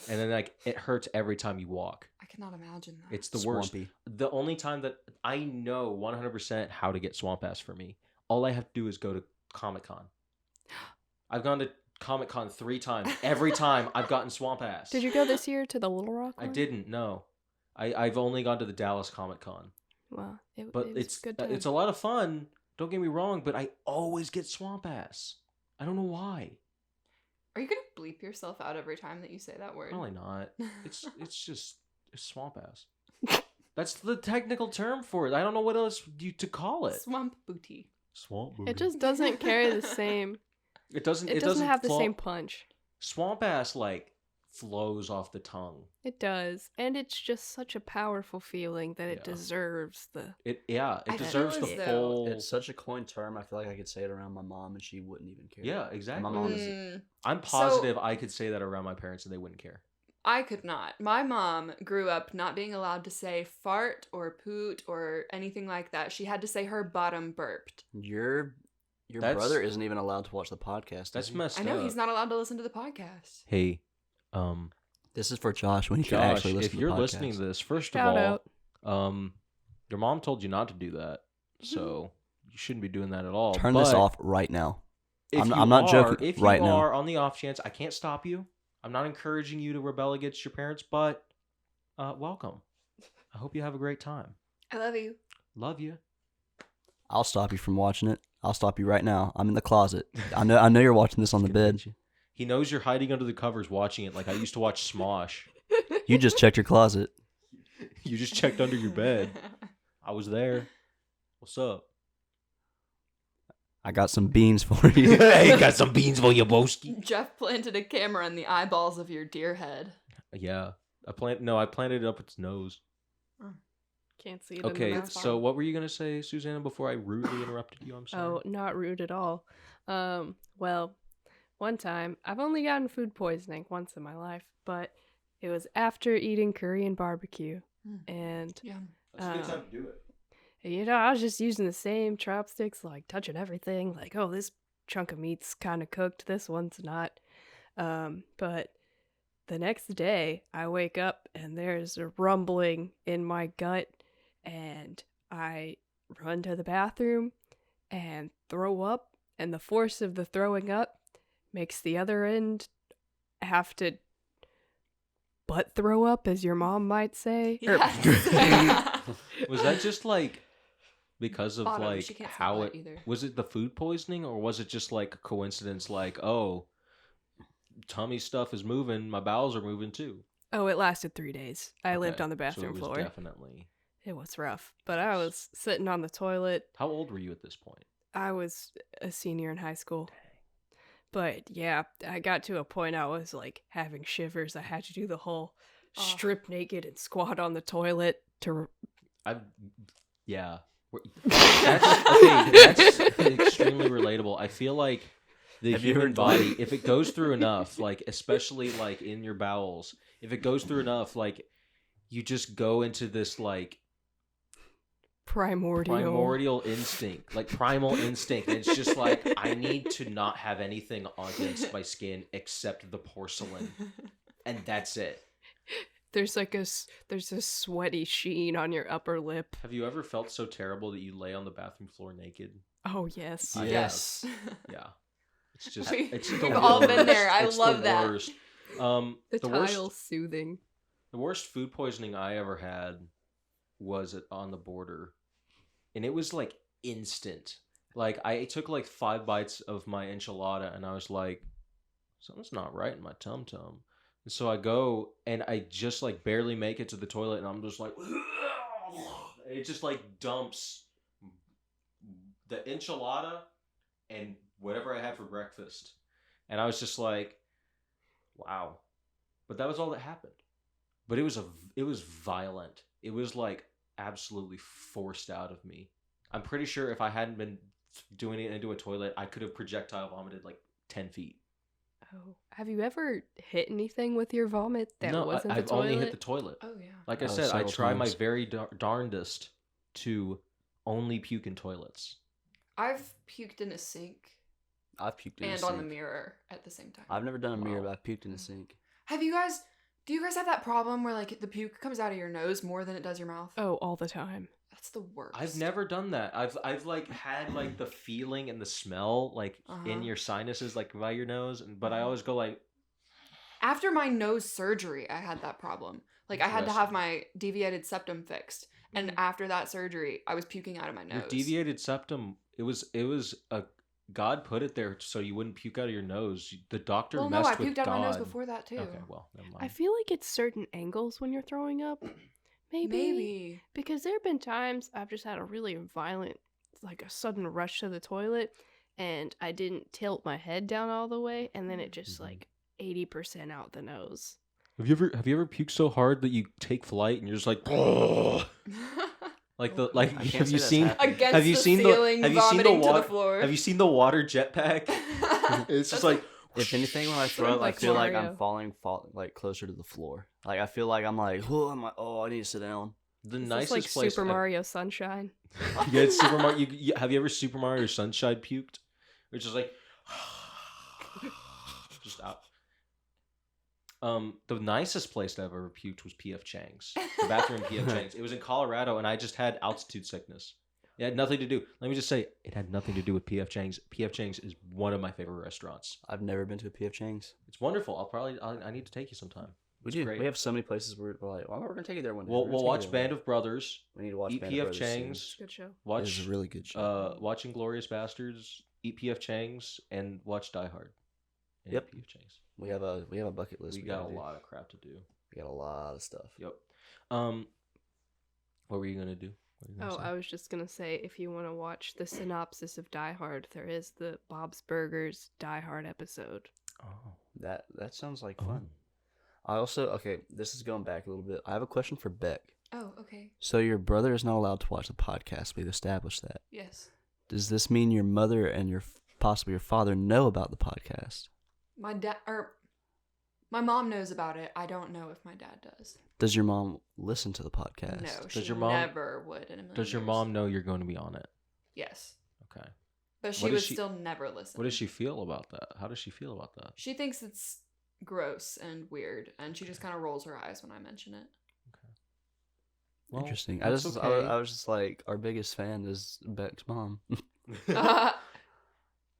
B: and then like it hurts every time you walk.
A: I cannot imagine that.
B: It's the worst.
C: Swampy.
B: The only time that I know 100% how to get swamp ass for me, all I have to do is go to Comic Con. I've gone to Comic Con 3 times. Every time I've gotten swamp ass.
D: Did you go this year to the Little Rock
B: I
D: one?
B: didn't. No, I've only gone to the Dallas Comic Con,
D: Well,
B: but
D: it was
B: it's
D: good time.
B: it's a lot of fun. Don't get me wrong, but I always get swamp ass. I don't know why.
A: Are you gonna bleep yourself out every time that you say that word?
B: Probably not. It's just it's swamp ass. That's the technical term for it. I don't know what else to call it.
A: Swamp booty.
B: Swamp
D: It just doesn't carry the same.
B: It doesn't.
D: It doesn't have the same punch.
B: Swamp ass flows off the tongue.
D: It does, and it's just such a powerful feeling that it
B: Yeah.
D: deserves the.
B: It
A: I
B: deserves
A: feel
B: the
A: as though
B: full.
C: It's such a coined term. I feel like I could say it around my mom and she wouldn't even care.
B: Yeah, exactly.
C: My mom is.
B: I'm positive I could say that around my parents and they wouldn't care.
A: I could not. My mom grew up not being allowed to say fart or poot or anything like that. She had to say her bottom burped.
C: Your
B: That's-
C: brother isn't even allowed to watch the podcast.
B: That's
C: is he?
B: messed
A: I know
B: up.
A: he's not allowed to listen to the podcast.
B: Hey,
C: This is for Josh when he can
B: Josh,
C: actually listen
B: if
C: to the
B: you're
C: podcast.
B: listening to this, first
D: Shout
B: of
D: out.
B: all, your mom told you not to do that, so you shouldn't be doing that at all.
C: Turn this
B: But
C: off right now.
B: if
C: I'm
B: you
C: not
B: are-
C: joking,
B: If
C: right
B: you
C: now.
B: are on the off chance, I can't stop you. I'm not encouraging you to rebel against your parents, but welcome. I hope you have a great time.
A: I love you.
B: Love you.
C: I'll stop you from watching it. I'll stop you right now. I'm in the closet. I know you're watching this on the bed.
B: He knows you're hiding under the covers watching it like I used to watch Smosh.
C: You just checked your closet.
B: You just checked under your bed. I was there. What's up?
C: I got some beans for you.
B: Hey, got some beans for you, Boski.
A: Geoff planted a camera in the eyeballs of your deer head.
B: Yeah. I planted it up its nose.
D: Can't see it.
B: Okay,
D: in the
B: so what were you going to say, Susanna, before I rudely interrupted you? I'm sorry.
D: Oh, not rude at all. Well, one time, I've only gotten food poisoning once in my life, but it was after eating Korean barbecue. And,
A: Yeah.
B: That's a good time to do it.
D: you know, I was just using the same chopsticks, like touching everything, like, oh, this chunk of meat's kind of cooked, this one's not. But the next day, I wake up and there's a rumbling in my gut, and I run to the bathroom and throw up, and the force of the throwing up makes the other end have to butt throw up, as your mom might say.
A: Yes.
B: Was that just because of
A: Bottom, she can't say
B: how
A: butt
B: it
A: either.
B: was it the food poisoning, or was it just a coincidence oh, tummy stuff is moving, my bowels are moving too?
D: Oh, it lasted 3 days. I lived
B: Okay,
D: on the bathroom
B: so it was
D: floor.
B: Definitely.
D: It was rough, but I was sitting on the toilet.
B: How old were you at this point?
D: I was a senior in high school. But yeah, I got to a point I was having shivers. I had to do the whole strip naked and squat on the toilet to.
B: Yeah. That's extremely relatable. I feel like the
C: Have you
B: human
C: heard
B: body, if it goes through enough, especially in your bowels, if it goes through enough, you just go into this primordial instinct, primal instinct, and it's just I need to not have anything against my skin except the porcelain, and that's it.
D: There's there's a sweaty sheen on your upper lip.
B: Have you ever felt so terrible that you lay on the bathroom floor naked?
D: Oh yes.
B: I
C: Yes.
B: Yeah. It's just
A: We-
B: it's
A: we've
B: the
A: all been
B: worst.
A: there. I
B: It's
A: love
B: the
A: that.
B: worst.
D: The
B: the
D: tile
B: worst
D: soothing.
B: the worst food poisoning I ever had was on the border, and it was instant. I took 5 bites of my enchilada, and I was like, something's not right in my tum tum. And so I go and I just barely make it to the toilet, and I'm just it just dumps the enchilada and whatever I had for breakfast. And I was just wow. But that was all that happened. But it was violent. It was absolutely forced out of me. I'm pretty sure if I hadn't been doing it into a toilet, I could have projectile vomited 10 feet.
D: Oh, have you ever hit anything with your vomit that
B: No,
D: wasn't the
B: I've
D: toilet?
B: only hit the toilet.
A: Oh yeah.
B: Like I
C: Oh,
B: said, I
C: several
B: try my
C: times.
B: very darndest to only puke in toilets.
A: I've puked in a sink
C: I've puked in a
A: and
C: sink.
A: on the mirror at the same time.
C: I've never done a mirror,
B: Wow.
C: but I've puked in a sink.
A: Do you guys have that problem where the puke comes out of your nose more than it does your mouth?
D: Oh, all the time.
A: That's the worst.
B: I've never done that. I've had the feeling and the smell
A: Uh-huh.
B: in your sinuses by your nose, but I always go
A: After my nose surgery, I had that problem. I had to have my deviated septum fixed, and after that surgery, I was puking out of my nose.
B: your deviated septum. It was a God put it there so you wouldn't puke out of your nose. The doctor
A: Well, no,
B: messed
A: I
B: with
A: puked out of my nose
B: God.
A: before that too.
B: Okay, well, never mind.
D: I feel like it's certain angles when you're throwing up. Maybe. Because there have been times I've just had a really violent, like a sudden rush to the toilet, and I didn't tilt my head down all the way, and then it just like 80% out the nose.
B: Have you ever puked so hard that you take flight and you're just like, like the like?
C: I can't
B: Have
C: say
B: you
C: that's
B: seen?
C: happened.
A: Against
B: Have you
A: the
B: seen
A: ceiling,
B: have you seen the
A: vomiting to
B: water?
A: the floor.
B: Have you seen the water jetpack? It's just like.
C: If anything, when I throw up, I
D: Like
C: feel like
D: Mario.
C: I'm falling like closer to the floor. Like I feel like I'm like, oh, I need to sit down.
B: The
D: It's
B: nicest
D: like
B: place.
D: Super Mario Sunshine.
B: Yeah, it's Super Mario. Have you ever Super Mario Sunshine puked? Which is like, just out. The nicest place that I've ever puked was P.F. Chang's. The bathroom in P.F. Chang's. It was in Colorado, and I just had altitude sickness. It had nothing to do. Let me just say, it had nothing to do with P.F. Chang's. P.F. Chang's is one of my favorite restaurants.
C: I've never been to a P.F. Chang's.
B: It's wonderful. I need to take you sometime.
C: We
B: It's
C: do.
B: great.
C: We have so many places where we're like, well, we're gonna take you there one day.
B: We'll watch Band of Brothers.
C: We need to watch
B: Eat
C: Band
B: P.F.
C: of Brothers soon.
B: Chang's.
D: Good show.
C: It
B: Watch
C: is a really good show.
B: watch Inglourious Bastards. Eat P.F. Chang's and watch Die Hard. And
C: Yep.
B: eat P.F. Chang's.
C: We have a bucket list.
B: We got a
C: gotta do.
B: lot of crap to do.
C: We got a lot of stuff.
B: Yep. What were you gonna do? What were you gonna
D: Oh,
B: say?
D: I was just gonna say, if you want to watch the synopsis of Die Hard, there is the Bob's Burgers Die Hard episode.
B: Oh.
C: That sounds like fun. I also this is going back a little bit. I have a question for Beck.
A: Oh, okay.
C: So your brother is not allowed to watch the podcast. We've established that.
A: Yes.
C: Does this mean your mother and possibly your father know about the podcast?
A: My mom knows about it. I don't know if my dad does.
C: Does your mom listen to the podcast?
A: No,
B: Does
A: she
B: your mom-
A: never would in a million
B: Does your
A: years.
B: mom know you're going to be on it?
A: Yes.
B: Okay.
A: But she
B: What
A: would
B: does she-
A: still never listen.
B: What does she feel about that? How does she feel about that?
A: She thinks it's gross and weird, and she just kind of rolls her eyes when I mention it.
B: Well,
C: Interesting.
B: that's okay.
C: I was just like, our biggest fan is Beck's mom.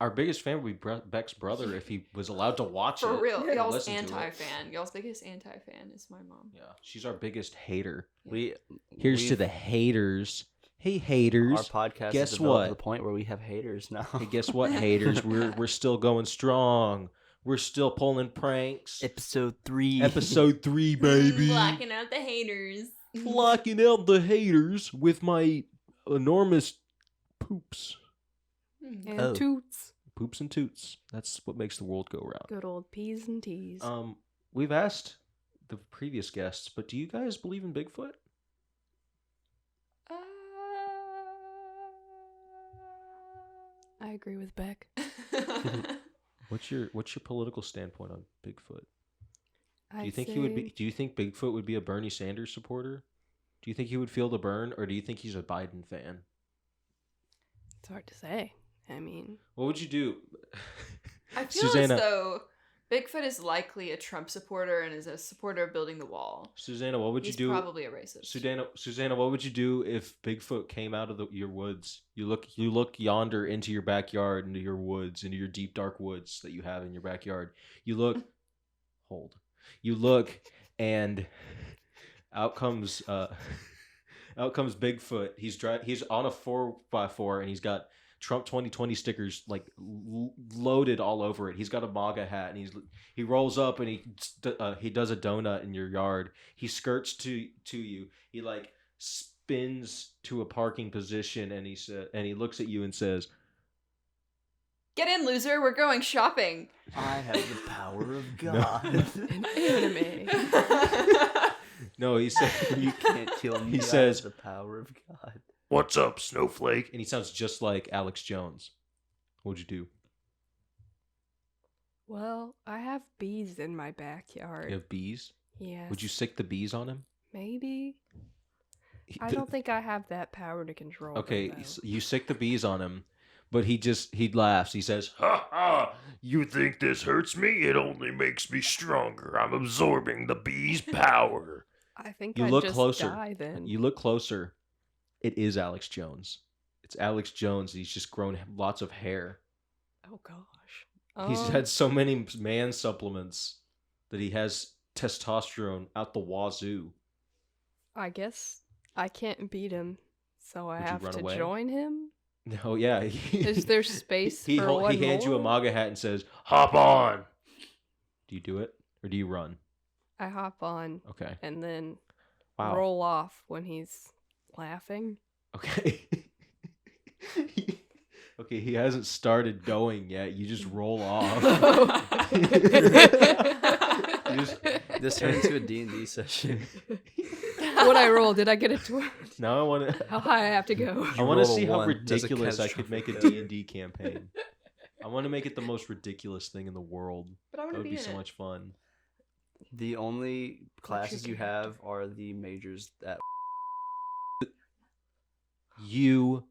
B: Our biggest fan would be Beck's brother if he was allowed to watch it.
A: For real.
B: and
A: Y'all's
B: listen to it.
A: anti-fan. Y'all's biggest anti-fan is my mom.
B: Yeah, she's our biggest hater.
C: We
B: Here's to
C: we've-
B: the haters. Hey, haters.
C: Our podcast
B: Guess
C: has developed
B: what?
C: to the point where we have haters now.
B: Hey, guess what, haters? We're still going strong. We're still pulling pranks.
C: Episode 3.
B: Episode 3, baby.
A: Blocking out the haters.
B: Blocking out the haters with my enormous poops.
D: And
C: Oh.
D: toots.
B: Poops and toots. That's what makes the world go round.
D: Good old P's and T's.
B: We've asked the previous guests, but do you guys believe in Bigfoot?
D: I agree with Beck.
B: What's your political standpoint on Bigfoot?
D: Do
B: Do you think Bigfoot would be a Bernie Sanders supporter? Do you think he would feel the burn, or do you think he's a Biden fan?
D: It's hard to say. I mean,
B: What would you do?
A: I feel
B: Susanna,
A: as though Bigfoot is likely a Trump supporter and is a supporter of building the wall.
B: Susanna, what would
A: He's
B: you do?
A: probably a racist.
B: Susanna, what would you do if Bigfoot came out of your woods? You look yonder into your backyard, into your woods, into your deep dark woods that you have in your backyard. You look, you look, and out comes Bigfoot. He's on a 4x4 and he's got Trump 2020 stickers like loaded all over it. He's got a MAGA hat and he rolls up and he does a donut in your yard. He skirts to you. He like spins to a parking position and he looks at you and says,
A: Get in, loser. We're going shopping.
C: I have the power of
B: No.
C: God.
D: an anime.
B: "No," he said.
C: You can't kill me.
B: He
C: I have
B: says,
C: the power of God.
B: "What's up, snowflake?" And he sounds just like Alex Jones. What'd you do?
D: Well, I have bees in my backyard.
B: You have bees?
D: Yes.
B: Would you sick the bees on him?
D: Maybe. I don't think I have that power to control.
B: Okay,
D: them, though.
B: you sick the bees on him, but he laughs. He says,
G: Ha ha! You think this hurts me? It only makes me stronger. I'm absorbing the bee's power.
D: I think
B: You
D: I'd
B: look
D: just
B: closer.
D: die then.
B: You look closer. It is Alex Jones. It's Alex Jones. He's just grown lots of hair.
D: Oh gosh.
B: He's had so many man supplements that he has testosterone out the wazoo.
D: I guess I can't beat him, so I
B: Would you
D: have
B: run
D: to
B: away?
D: join him.
B: No, yeah.
D: Is there space
B: he
D: for one
B: he hands you a
D: more?
B: MAGA hat and says,
G: Hop on.
B: "Do you do it or do you run?"
D: I hop on,
B: Okay.
D: and then
B: Wow.
D: roll off when he's laughing.
B: Okay. Okay, he hasn't started going yet. You just roll off. You just-
C: This turned into a D&D session.
D: What I roll? Did I get a 20?
B: Now I want to.
D: How high I have to go?
B: I want to
C: rolled a
B: see how
C: 1. That's a
B: ridiculous I could make a
C: catastrophic
B: D&D campaign. I want to make it the most ridiculous thing in the world.
A: But I want
B: That
A: to
B: would
A: be
B: be
A: in
B: so
A: it.
B: much fun.
C: The only classes you
D: character?
C: have are the majors that.
B: You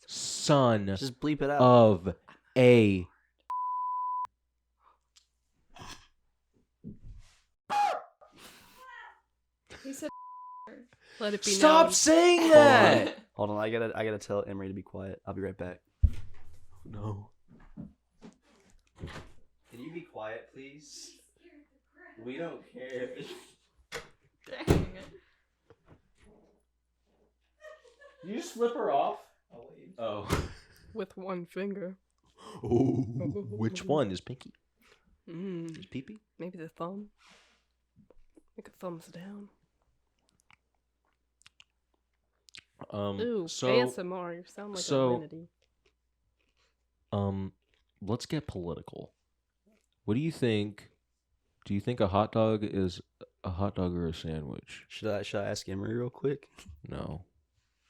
B: son
C: Just bleep it out.
B: of a.
A: He said.
D: Let it be
B: Stop
D: known.
B: saying
C: Hold
B: that!
C: on. Hold on. I gotta tell Emery to be quiet. I'll be right back.
B: No.
C: Can you be quiet, please? We don't care.
A: Dang.
B: You just flip her off? Oh.
D: With one finger.
B: Oh. Which one is Pinky?
D: Mm,
B: Is Pee-Pee?
D: maybe the thumb. Make a thumbs down. Ooh,
B: So
D: ASMR. You sound like
B: so-
D: a manatee.
B: let's get political. What do you think? Do you think a hot dog is a hot dog or a sandwich?
C: Should I ask Emery real quick?
B: No.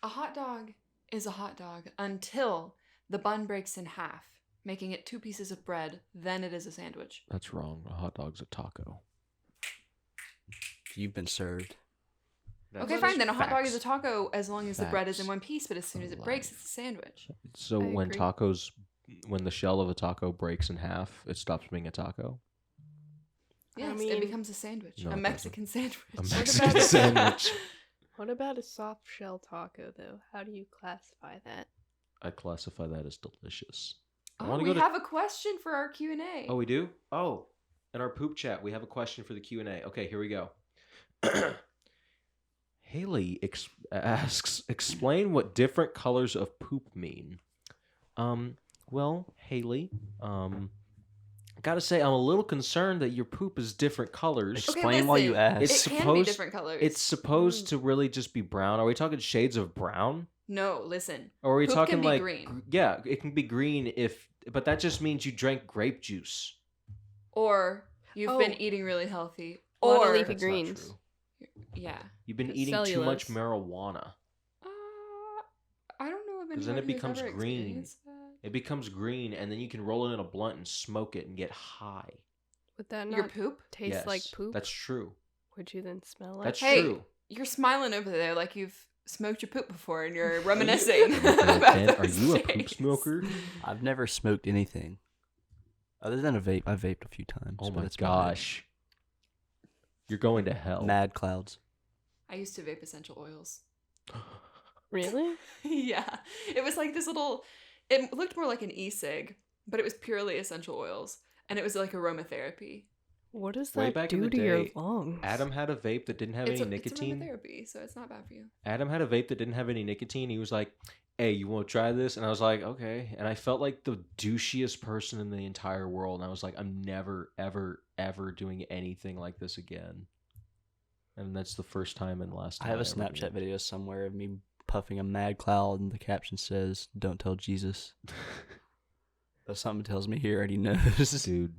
A: A hot dog is a hot dog until the bun breaks in half, making it 2 pieces of bread. Then it is a sandwich.
B: That's wrong. A hot dog's a taco.
C: You've been served.
A: Okay, fine. Then a hot dog is a
B: Facts.
A: taco as long as the bread is in
B: Facts
A: one piece. But as soon as it breaks, it's a sandwich.
B: So
D: I
B: when
D: agree.
B: when the shell of a taco breaks in half, it stops being a taco.
A: Yes,
D: mean-
A: it becomes a sandwich.
B: No,
A: a
B: it
A: Mexican sandwich.
B: A
D: What
B: Mexican
D: about-
B: sandwich.
D: What about a soft shell taco, though? How do you classify that?
B: I classify that as delicious. I
A: Oh,
B: wanna
A: we
B: go to-
A: have a question for our Q&A.
B: Oh, we do? Oh, in our poop chat, we have a question for the Q&A. Okay, here we go. Haley asks, explain what different colors of poop mean. Well, Haley, gotta say, I'm a little concerned that your poop is different colors.
A: Okay,
C: Explain while you
A: listen.
C: ask.
B: It's
A: It can be
B: supposed-
A: different colors.
B: It's supposed to really just be brown. Are we talking shades of brown?
A: No, listen.
B: Or are we
A: Poop
B: talking
A: can be
B: like
A: green.
B: Yeah, it can be green but that just means you drank grape juice.
A: Or you've been
D: Oh.
A: eating really healthy.
D: A lot of
A: Or
D: leafy
B: That's not
D: greens.
B: true.
A: yeah.
B: You've been
D: It's
B: eating too much
D: cellulose.
B: marijuana.
A: I don't know of
B: 'Cause then it
A: anyone who's
B: becomes
A: ever
B: green.
A: experienced that.
B: It becomes green, and then you can roll it in a blunt and smoke it and get high.
D: Would that
A: Your
D: not
A: poop?
D: taste like
B: Yes,
D: poop?
B: That's true.
D: Would you then smell like?
B: That's
A: Hey,
B: true.
A: you're smiling over there like you've smoked your poop before and you're reminiscing
B: Ben,
A: about
B: are
A: those
B: you a poop
A: days.
B: smoker?
C: I've never smoked anything. Other than a vape. I've vaped a few times.
B: Oh
C: but
B: my
C: that's about it.
B: gosh. You're going to hell.
C: Mad clouds.
A: I used to vape essential oils.
D: Really?
A: Yeah. It was like this little, it looked more like an e-cig, but it was purely essential oils. And it was like aromatherapy.
D: What does
B: Way
D: that
B: back in
D: do
B: the
D: to your
B: day,
D: lungs?
B: Adam had a vape that didn't have
A: It's
B: any
A: It's
B: nicotine.
A: aromatherapy, so it's not bad for you.
B: Adam had a vape that didn't have any nicotine. He was like, hey, you want to try this? And I was like, okay. And I felt like the douchiest person in the entire world. And I was like, I'm never, ever, ever doing anything like this again. And that's the first time and last
C: I
B: time.
C: have a
B: ever did
C: Snapchat
B: it.
C: video somewhere of me puffing a mad cloud, and the caption says, "Don't tell Jesus." But something tells me he already knows.
B: Dude,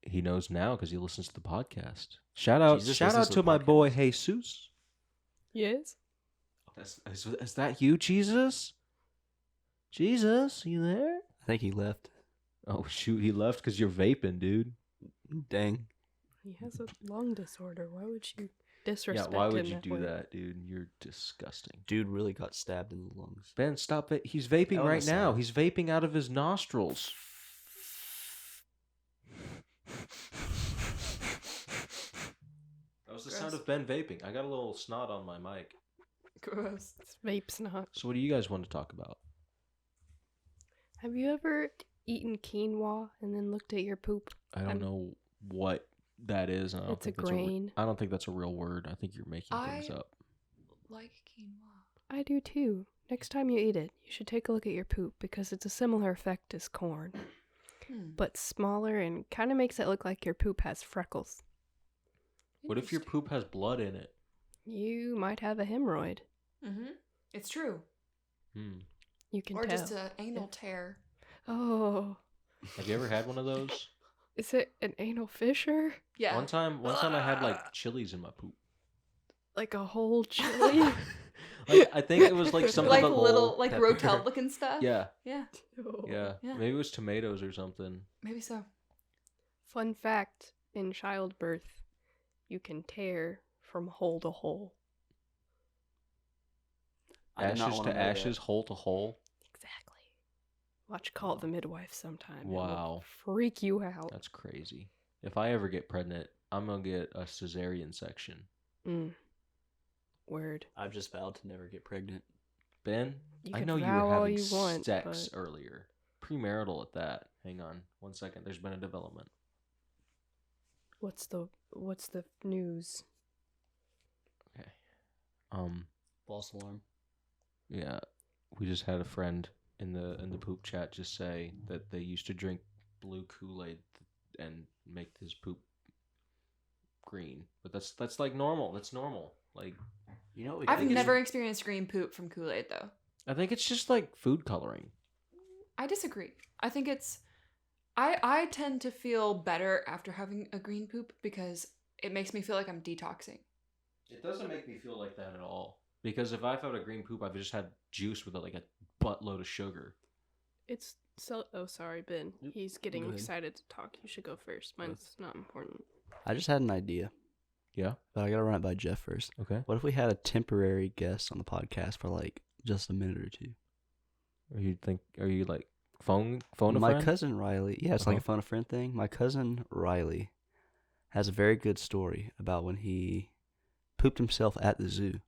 B: he knows now because he listens to the podcast. Shout out
C: Jesus
B: to
C: listens to the
B: my boy
C: podcast.
B: Jesus.
D: Yes.
B: Is that you, Jesus? Jesus, you there?
C: I think he left.
B: Oh shoot, he left because you're vaping, dude.
C: Dang.
D: He has a lung disorder. Why would you
B: Yeah,
D: disrespect
B: why
D: him
B: would you
D: that
B: do
D: way?
B: that, dude? You're disgusting.
C: Dude really got stabbed in the lungs.
B: Ben, stop it. He's vaping right
C: Honestly.
B: now. He's vaping out of his nostrils. That was the sound
A: Gross.
B: of Ben vaping. I got a little snot on my mic.
A: Gross.
D: It's vape's not.
B: So what do you guys want to talk about?
D: Have you ever eaten quinoa and then looked at your poop?
B: I don't
D: I'm-
B: know what that is. And I don't
D: It's a
B: think that's
D: grain.
B: I don't think that's a real word. I think you're making things
A: I-
B: up.
A: Like quinoa.
D: I do too. Next time you eat it, you should take a look at your poop because it's a similar effect as corn, but smaller and kind of makes it look like your poop has freckles.
B: What if your poop has blood in it?
D: You might have a hemorrhoid.
A: Mm-hmm. It's true.
B: Hmm.
D: You can
A: Or
D: tell.
A: just an anal tear.
D: Oh,
B: Have you ever had one of those?
D: is it an anal fissure?
A: Yeah.
B: One time I had like chilies in my poop.
D: Like a whole chili?
B: Like I think it was like something
A: Like
B: about
A: little,
B: whole
A: like
B: pepper.
A: Rotel looking stuff.
B: Yeah,
A: Yeah.
B: yeah.
A: Yeah.
B: Maybe it was tomatoes or something.
A: Maybe so.
D: Fun fact, in childbirth, you can tear from hole to hole.
C: I did not
B: Ashes
C: wanna
B: to
C: know that.
B: ashes, hole to hole.
D: Exactly. Watch Call It the Midwife sometime. It will
B: Wow.
D: freak you out.
B: That's crazy. If I ever get pregnant, I'm gonna get a cesarean section.
D: Mm. Word.
C: I've just vowed to never get pregnant.
B: Ben,
D: You
B: I
D: can
B: know you
D: vow
B: were
D: all
B: having
D: you want,
B: sex
D: but-
B: earlier. Premarital at that. Hang on 1 second. There's been a development.
D: What's the news?
B: Okay.
C: False alarm.
B: Yeah. We just had a friend in the poop chat just say that they used to drink blue Kool-Aid and make his poop green. But that's like normal. That's normal. Like
C: You know what we
A: I've
C: could do?
A: never experienced green poop from Kool-Aid though.
B: I think it's just like food coloring.
A: I disagree. I think it's I tend to feel better after having a green poop because it makes me feel like I'm detoxing.
B: It doesn't make me feel like that at all. Because if I've had a green poop, I've just had juice with like a buttload of sugar.
D: It's so. Oh, sorry, Ben.
C: Yep.
D: He's getting
C: Go ahead.
D: excited to talk. You should go first. Mine's not important.
C: I just had an idea,
B: Yeah.
C: but I gotta run it by Geoff first.
B: Okay.
C: What if we had a temporary guest on the podcast for like just a minute or two?
B: Are you like phone a
C: My
B: friend?
C: cousin Riley, yeah, it's like
B: Uh-huh.
C: a phone a friend thing. My cousin Riley has a very good story about when he pooped himself at the zoo.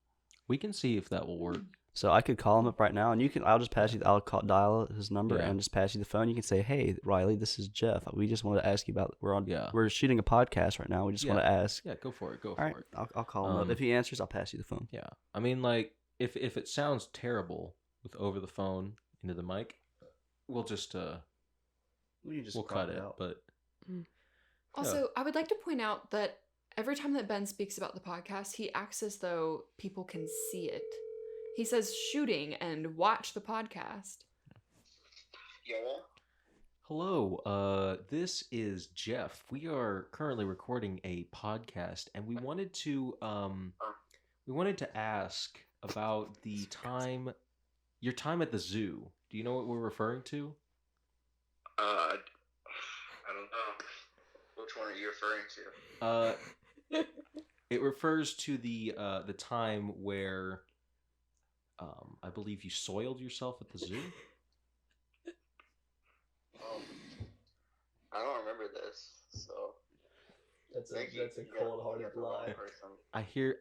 B: We can see if that will work.
C: So I could call him up right now, and I'll just pass you. Dial his number
B: Yeah.
C: and just pass you the phone. You can say, "Hey, Riley, this is Geoff. We just wanted to ask you about.
B: Yeah.
C: We're shooting a podcast right now. We just want to ask.
B: Yeah, go for it. Go
C: All
B: for
C: right,
B: it.
C: I'll call him up. If he answers, I'll pass you the phone.
B: Yeah. I mean, like, if it sounds terrible with over the phone into the mic, we'll just we'll cut it. But
A: Also, I would like to point out that every time that Ben speaks about the podcast, he acts as though people can see it. He says shooting and watch the podcast.
B: hello, this is Geoff. We are currently recording a podcast, and we wanted to ask about your time at the zoo. Do you know what we're referring to?
H: I don't know. Which one are you referring to?
B: It refers to the time where I believe you soiled yourself at the zoo.
H: I don't remember this, so.
C: That's
H: Thank you. You got the wrong person.
B: I hear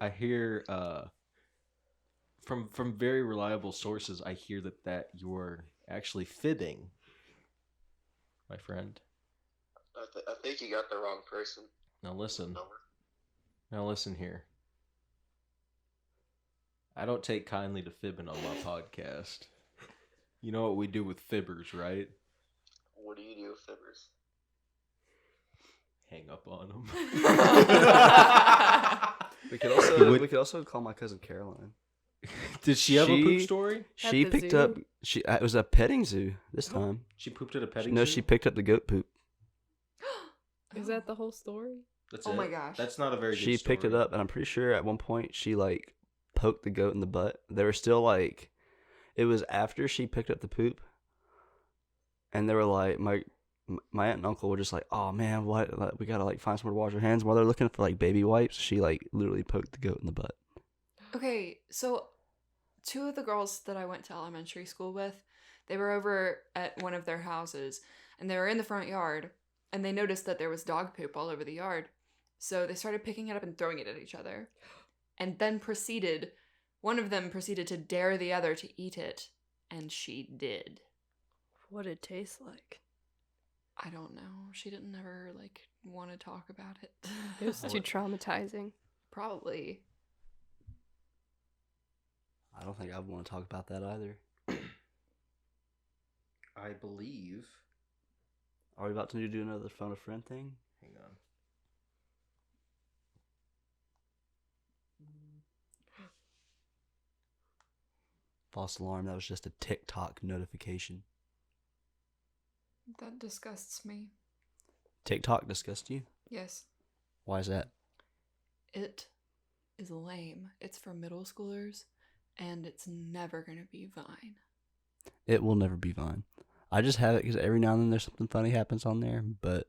B: from very reliable sources. I hear that you're actually fibbing, my friend.
H: I think you got the wrong person.
B: Now listen.
H: Number.
B: Now listen here. I don't take kindly to fibbing on my podcast. You know what we do with fibbers, right?
H: What do you do with fibbers?
B: Hang up on them.
C: We could also call my cousin Caroline.
B: Did she have a poop
C: She-
B: story?
C: She
D: the
C: picked
D: zoo?
C: up. It was a petting zoo this time.
B: She pooped at a petting
C: No,
B: zoo?
C: she picked up the goat poop.
D: Is that the whole story?
B: That's
A: Oh
B: it?
A: my gosh.
B: That's not a very good
C: She picked it
B: story.
C: up, and I'm pretty sure at one point she like poked the goat in the butt. They were still like, it was after she picked up the poop, and they were like, my aunt and uncle were just like, oh man, what? Like, we gotta like find somewhere to wash our hands. While they're looking for like baby wipes, she like literally poked the goat in the butt.
A: Okay, so two of the girls that I went to elementary school with, they were over at one of their houses, and they were in the front yard, and they noticed that there was dog poop all over the yard. So they started picking it up and throwing it at each other. And then one of them proceeded to dare the other to eat it, and she did.
D: What did it taste like?
A: I don't know. She didn't ever, want to talk about it.
D: It was too traumatizing.
A: Probably.
C: I don't think I want to talk about that either.
B: I believe.
C: Are we about to do another phone a friend thing?
B: Hang on.
C: False alarm. That was just a TikTok notification.
A: That disgusts me.
C: TikTok disgusts you?
A: Yes.
C: Why is that?
A: It is lame. It's for middle schoolers, and it's never going to be Vine.
C: It will never be Vine. I just have it because every now and then there's something funny happens on there, but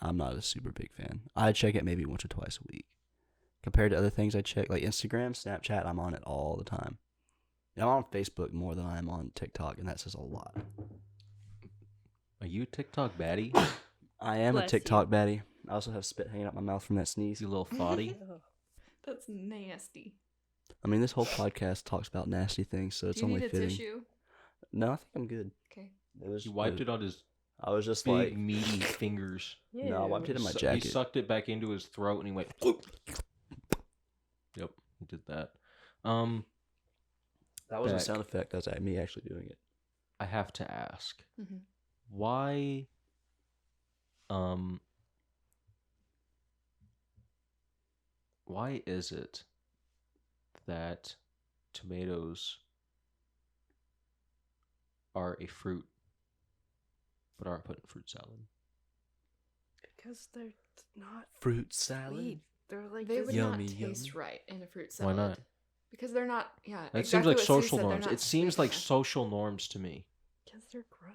C: I'm not a super big fan. I check it maybe once or twice a week. Compared to other things I check, like Instagram, Snapchat, I'm on it all the time. And I'm on Facebook more than I am on TikTok, and that says a lot.
B: Are you a TikTok baddie?
C: I am a
D: Bless
C: TikTok baddie. I also have spit hanging out my mouth from that sneeze.
B: You little thotty?
A: That's nasty.
C: I mean, this whole podcast talks about nasty things, so it's
A: Do you
C: only
A: need a
C: fitting.
A: tissue?
C: No, I think I'm good.
A: Okay.
C: It was.
B: He wiped it on his
C: I was just
B: big,
C: like,
B: meaty fingers.
C: no, I wiped it in my
B: He
C: jacket.
B: sucked it back into his throat and he went. Yep, he did that.
C: That wasn't a
B: Beck.
C: sound effect. That was me actually doing it.
B: I have to ask,
A: Mm-hmm.
B: why, why is it that tomatoes are a fruit, but aren't put in fruit salad?
F: Because they're not
C: Fruit salad.
F: sweet. They're like
A: They
F: this-
A: would
C: Yummy,
A: not taste
C: yummy.
A: right in a fruit
B: Why
A: salad.
B: not?
A: Because they're not, yeah.
B: That
A: exactly
B: seems like
A: what Sue
B: social
A: said, they're
B: norms.
A: not
B: It seems
A: sweet
B: like
A: enough.
B: social norms to me.
F: Because they're gross.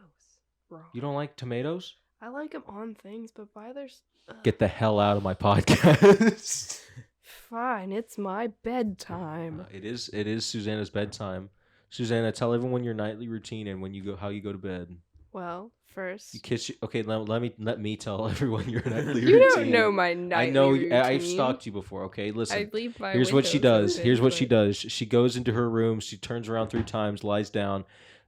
F: Raw.
B: You don't like tomatoes?
F: I like them on things, but why there's...
B: Get the hell out of my podcast.
F: Fine, it's my bedtime.
B: It is Susanna's bedtime. Susanna, tell everyone your nightly routine and how you go to bed.
F: Well, first...
B: You kiss you. Okay, let me tell everyone your nightly
F: You
B: routine.
F: don't know my nightly
B: I know.
F: routine.
B: I've stalked you before. Okay, listen.
F: I leave my
B: Here's what she
F: windows
B: does.
F: open,
B: Here's what she
F: but-
B: does. She goes into her room. She turns around 3 times, lies down,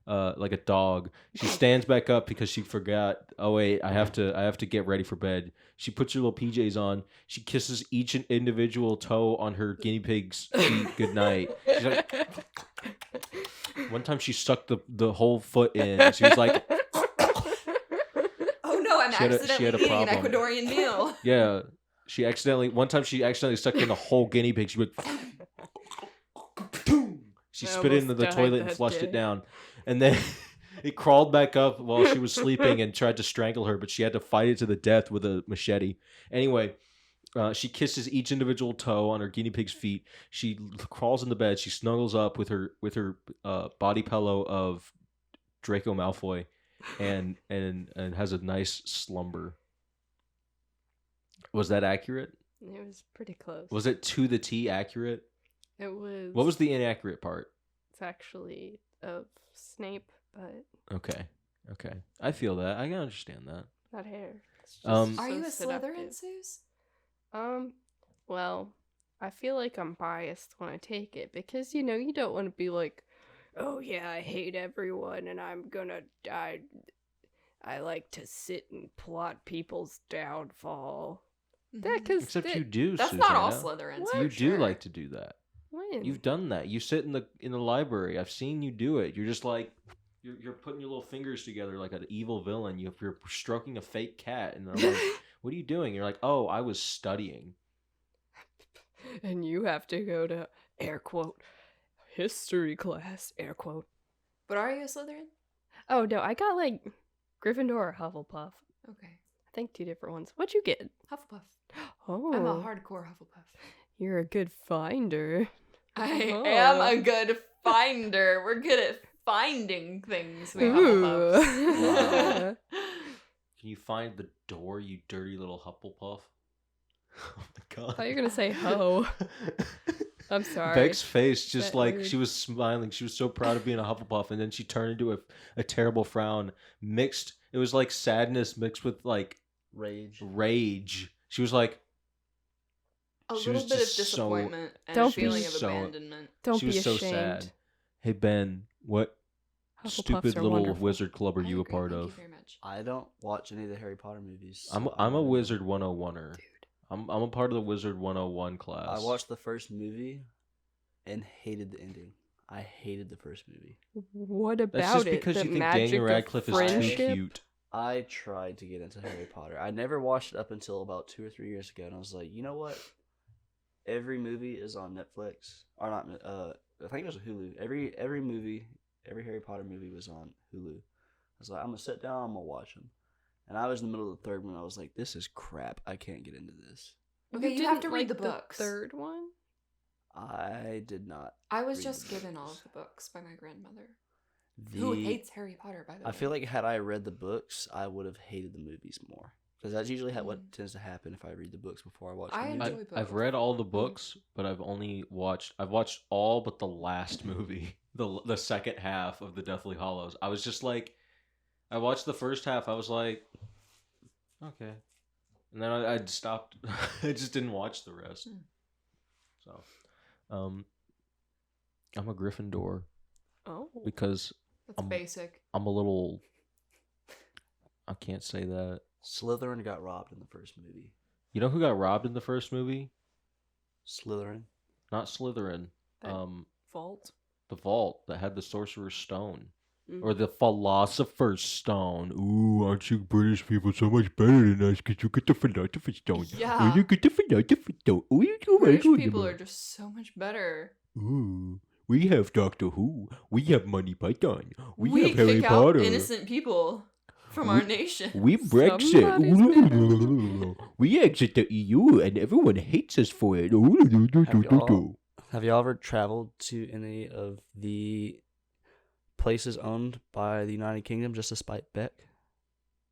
B: like a dog. She stands back up because she forgot. Oh wait, I have to get ready for bed. She puts her little PJs on. She kisses each individual toe on her guinea pig's feet goodnight. She's like, one time she stuck the whole foot in. She was like,
A: Oh no, I'm
B: She had a
A: accidentally eating an
B: problem.
A: Ecuadorian meal.
B: yeah. One time she accidentally stuck in the whole guinea pig. She went. She
F: I
B: spit it into
F: almost
B: the
F: died
B: toilet and
F: that
B: flushed
F: day.
B: it down, and then it crawled back up while she was sleeping and tried to strangle her, but she had to fight it to the death with a machete. Anyway, she kisses each individual toe on her guinea pig's feet. She crawls in the bed. She snuggles up with her body pillow of Draco Malfoy, and has a nice slumber. Was that accurate?
F: It was pretty close.
B: Was it to the T accurate?
F: It was...
B: What was the inaccurate part?
F: It's actually of Snape, but
B: Okay. I feel that. I can understand that.
F: not hair. It's just
B: Um,
A: Are
F: so
A: you a
F: seductive.
A: Slytherin, Suze?
F: Well, I feel like I'm biased when I take it because, you don't want to be like, oh yeah, I hate everyone and I'm gonna die. I like to sit and plot people's downfall. That, cause
B: Except
F: that-
B: you do,
A: That's
B: Susanna.
A: not all Slytherins.
F: What?
A: for
B: You do
A: sure.
B: like to do that.
F: When?
B: You've done that. You sit in the library. I've seen you do it. You're just like you're putting your little fingers together like an evil villain. You're stroking a fake cat, and I'm like, "What are you doing?" You're like, "Oh, I was studying."
F: And you have to go to, air quote, history class, air quote.
A: But are you a Slytherin?
F: Oh no, I got like Gryffindor or Hufflepuff.
A: Okay.
F: I think 2 different ones. What'd you get?
A: Hufflepuff.
F: Oh,
A: I'm a hardcore Hufflepuff.
F: you're a good finder.
A: I
F: Oh.
A: am a good finder. We're good at finding things. We
F: Ooh.
A: Hufflepuffs.
B: Can you find the door, you dirty little Hufflepuff? Oh my god!
F: I thought you were gonna say ho. I'm sorry.
B: Beck's face, just
F: That
B: like
F: rude.
B: she was smiling. She was so proud of being a Hufflepuff, and then she turned into a terrible frown. Mixed, it was like sadness mixed with like
C: Rage.
B: rage. She was like,
A: A
B: She
A: little
B: was
A: bit of
B: just so-
A: disappointment and
F: Don't
A: a feeling
F: be
A: of
B: so-
A: abandonment.
F: Don't
B: she
F: be
B: was so
F: ashamed.
B: sad. Hey Ben, what
F: Hufflepuffs
B: stupid
F: are
B: little
F: wonderful.
B: wizard club are
A: I
B: you a
A: agree,
B: part
A: thank
B: of?
A: You very much.
C: I don't watch any of the Harry Potter movies.
B: I'm
C: so
B: I'm a
C: don't know.
B: wizard 101er. I'm a part of the wizard 101 class.
C: I watched the first movie and hated the ending. I hated the first movie.
F: What about
B: That's just
F: it?
B: because
F: The
B: you think
F: magic
B: Daniel
F: of
B: Radcliffe is too
F: friendship?
B: cute.
C: I tried to get into Harry Potter. I never watched it up until about 2 or 3 years ago, and I was like, you know what? Every movie is on Netflix, or not I think it was Hulu. Every movie, every Harry Potter movie was on Hulu. I was like, I'm gonna sit down, I'm gonna watch them. And I was in the middle of the third one. I was like, this is crap. I can't get into this.
A: Okay, you have to
F: didn't
A: read the
F: like
A: books.
F: third one?
C: I did not.
A: I was
C: read
A: just
C: the
A: given all
C: books.
A: of the books by my grandmother, who hates Harry Potter, by the way.
C: I feel like had I read the books, I would have hated the movies more. Because that's usually what tends to happen if I read the books before I watch the movie.
A: enjoy
B: I've
A: both.
B: read all the books, but I've watched all but the last movie, the second half of the Deathly Hallows. I was just like, I watched the first half. I was like, okay, and then I stopped. I just didn't watch the rest. So, I'm a Gryffindor
F: Oh.
B: because
A: That's basic.
B: I'm a little. I can't say that.
C: Slytherin got robbed in the first movie.
B: You know who got robbed in the first movie?
C: Slytherin?
B: Not Slytherin.
F: That Vault.
B: The vault that had the Sorcerer's Stone.
F: Mm.
B: Or the Philosopher's Stone. Ooh, aren't you British people so much better than us because you get the Philosopher's Stone?
A: Yeah.
B: Oh, you get the Philosopher's Stone. Oh, you go
A: British
B: right
A: people
B: on.
A: are just so much better.
B: Ooh, we have Doctor Who. We have Monty Python. We have
A: kick
B: Harry
A: out
B: Potter.
A: innocent people from our nation.
B: We Brexit.
F: Somebody's
B: We exit the EU and everyone hates us for it.
C: Have y'all ever traveled to any of the places owned by the United Kingdom just despite Bec?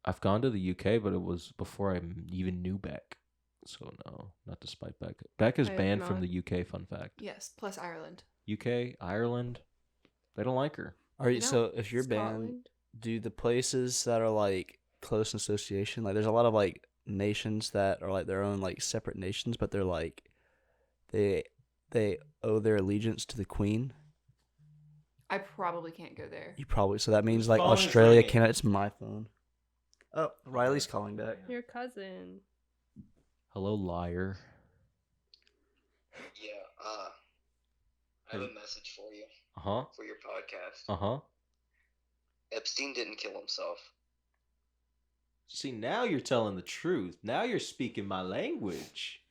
B: I've gone to the UK, but it was before I even knew Bec. So no, not despite Bec. Bec is
F: I have
B: banned from
F: not.
B: the UK, fun fact.
A: Yes, plus Ireland.
B: UK, Ireland, they don't like her.
C: Are you
A: You know,
C: so if you're banned,
F: Scotland.
C: do the places that are like close in association, like there's a lot of like nations that are like their own like separate nations, but they're like they owe their allegiance to the Queen?
A: I probably can't go there.
C: You probably so that means like
B: phone is
C: Australia,
B: ringing?
C: Canada. It's my phone. Oh, Riley's calling back.
F: Your cousin.
B: Hello, liar.
H: Yeah, I have a message for you
B: Uh-huh.
H: for your podcast.
B: Uh-huh.
H: Epstein didn't kill himself.
B: See, now you're telling the truth. Now you're speaking my language.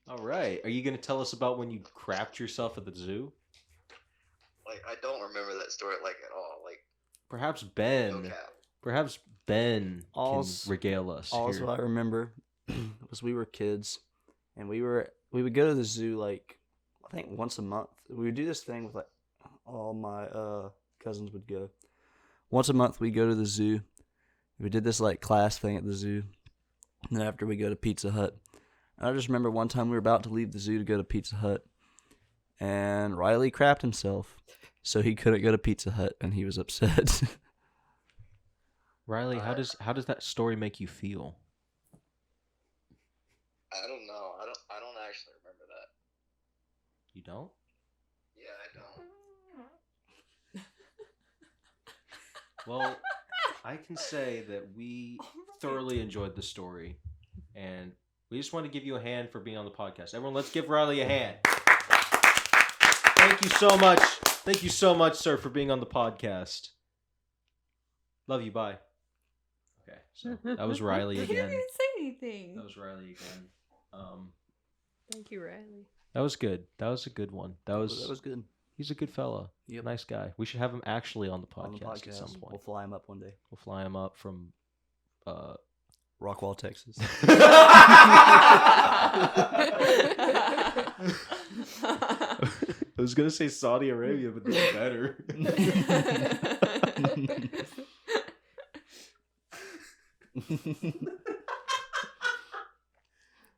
B: All right. Are you going to tell us about when you crapped yourself at the zoo?
H: Like, I don't remember that story like at all. Like,
B: Perhaps
H: no
B: Ben.
H: cap.
B: Perhaps Ben
C: All's-
B: can regale us.
C: All
B: here.
C: what I remember was we were kids, and we would go to the zoo like I think once a month. We would do this thing with like all my cousins would go. Once a month we go to the zoo. We did this like class thing at the zoo, and then after we go to Pizza Hut. And I just remember one time we were about to leave the zoo to go to Pizza Hut, and Riley crapped himself, so he couldn't go to Pizza Hut, and he was upset.
B: Riley, how does that story make you feel?
H: I don't know. I don't actually remember that.
B: You don't?
H: Yeah, I don't.
B: Well, I can say that we thoroughly enjoyed the story, and we just want to give you a hand for being on the podcast. Everyone, let's give Riley a hand. Thank you so much. Thank you so much, sir, for being on the podcast. Love you. Bye. Okay, so that was Riley
A: He didn't
B: again.
A: even say anything.
B: That was Riley again.
F: Thank you, Riley.
B: That was good. That was a good one. That was
C: good.
B: He's a good fella.
C: Yep.
B: Nice guy. We should have him actually on the
C: On the
B: podcast at some
C: podcast,
B: point.
C: we'll fly him up one day.
B: We'll fly him up from
C: Rockwall, Texas.
B: I was gonna say Saudi Arabia, but that's better.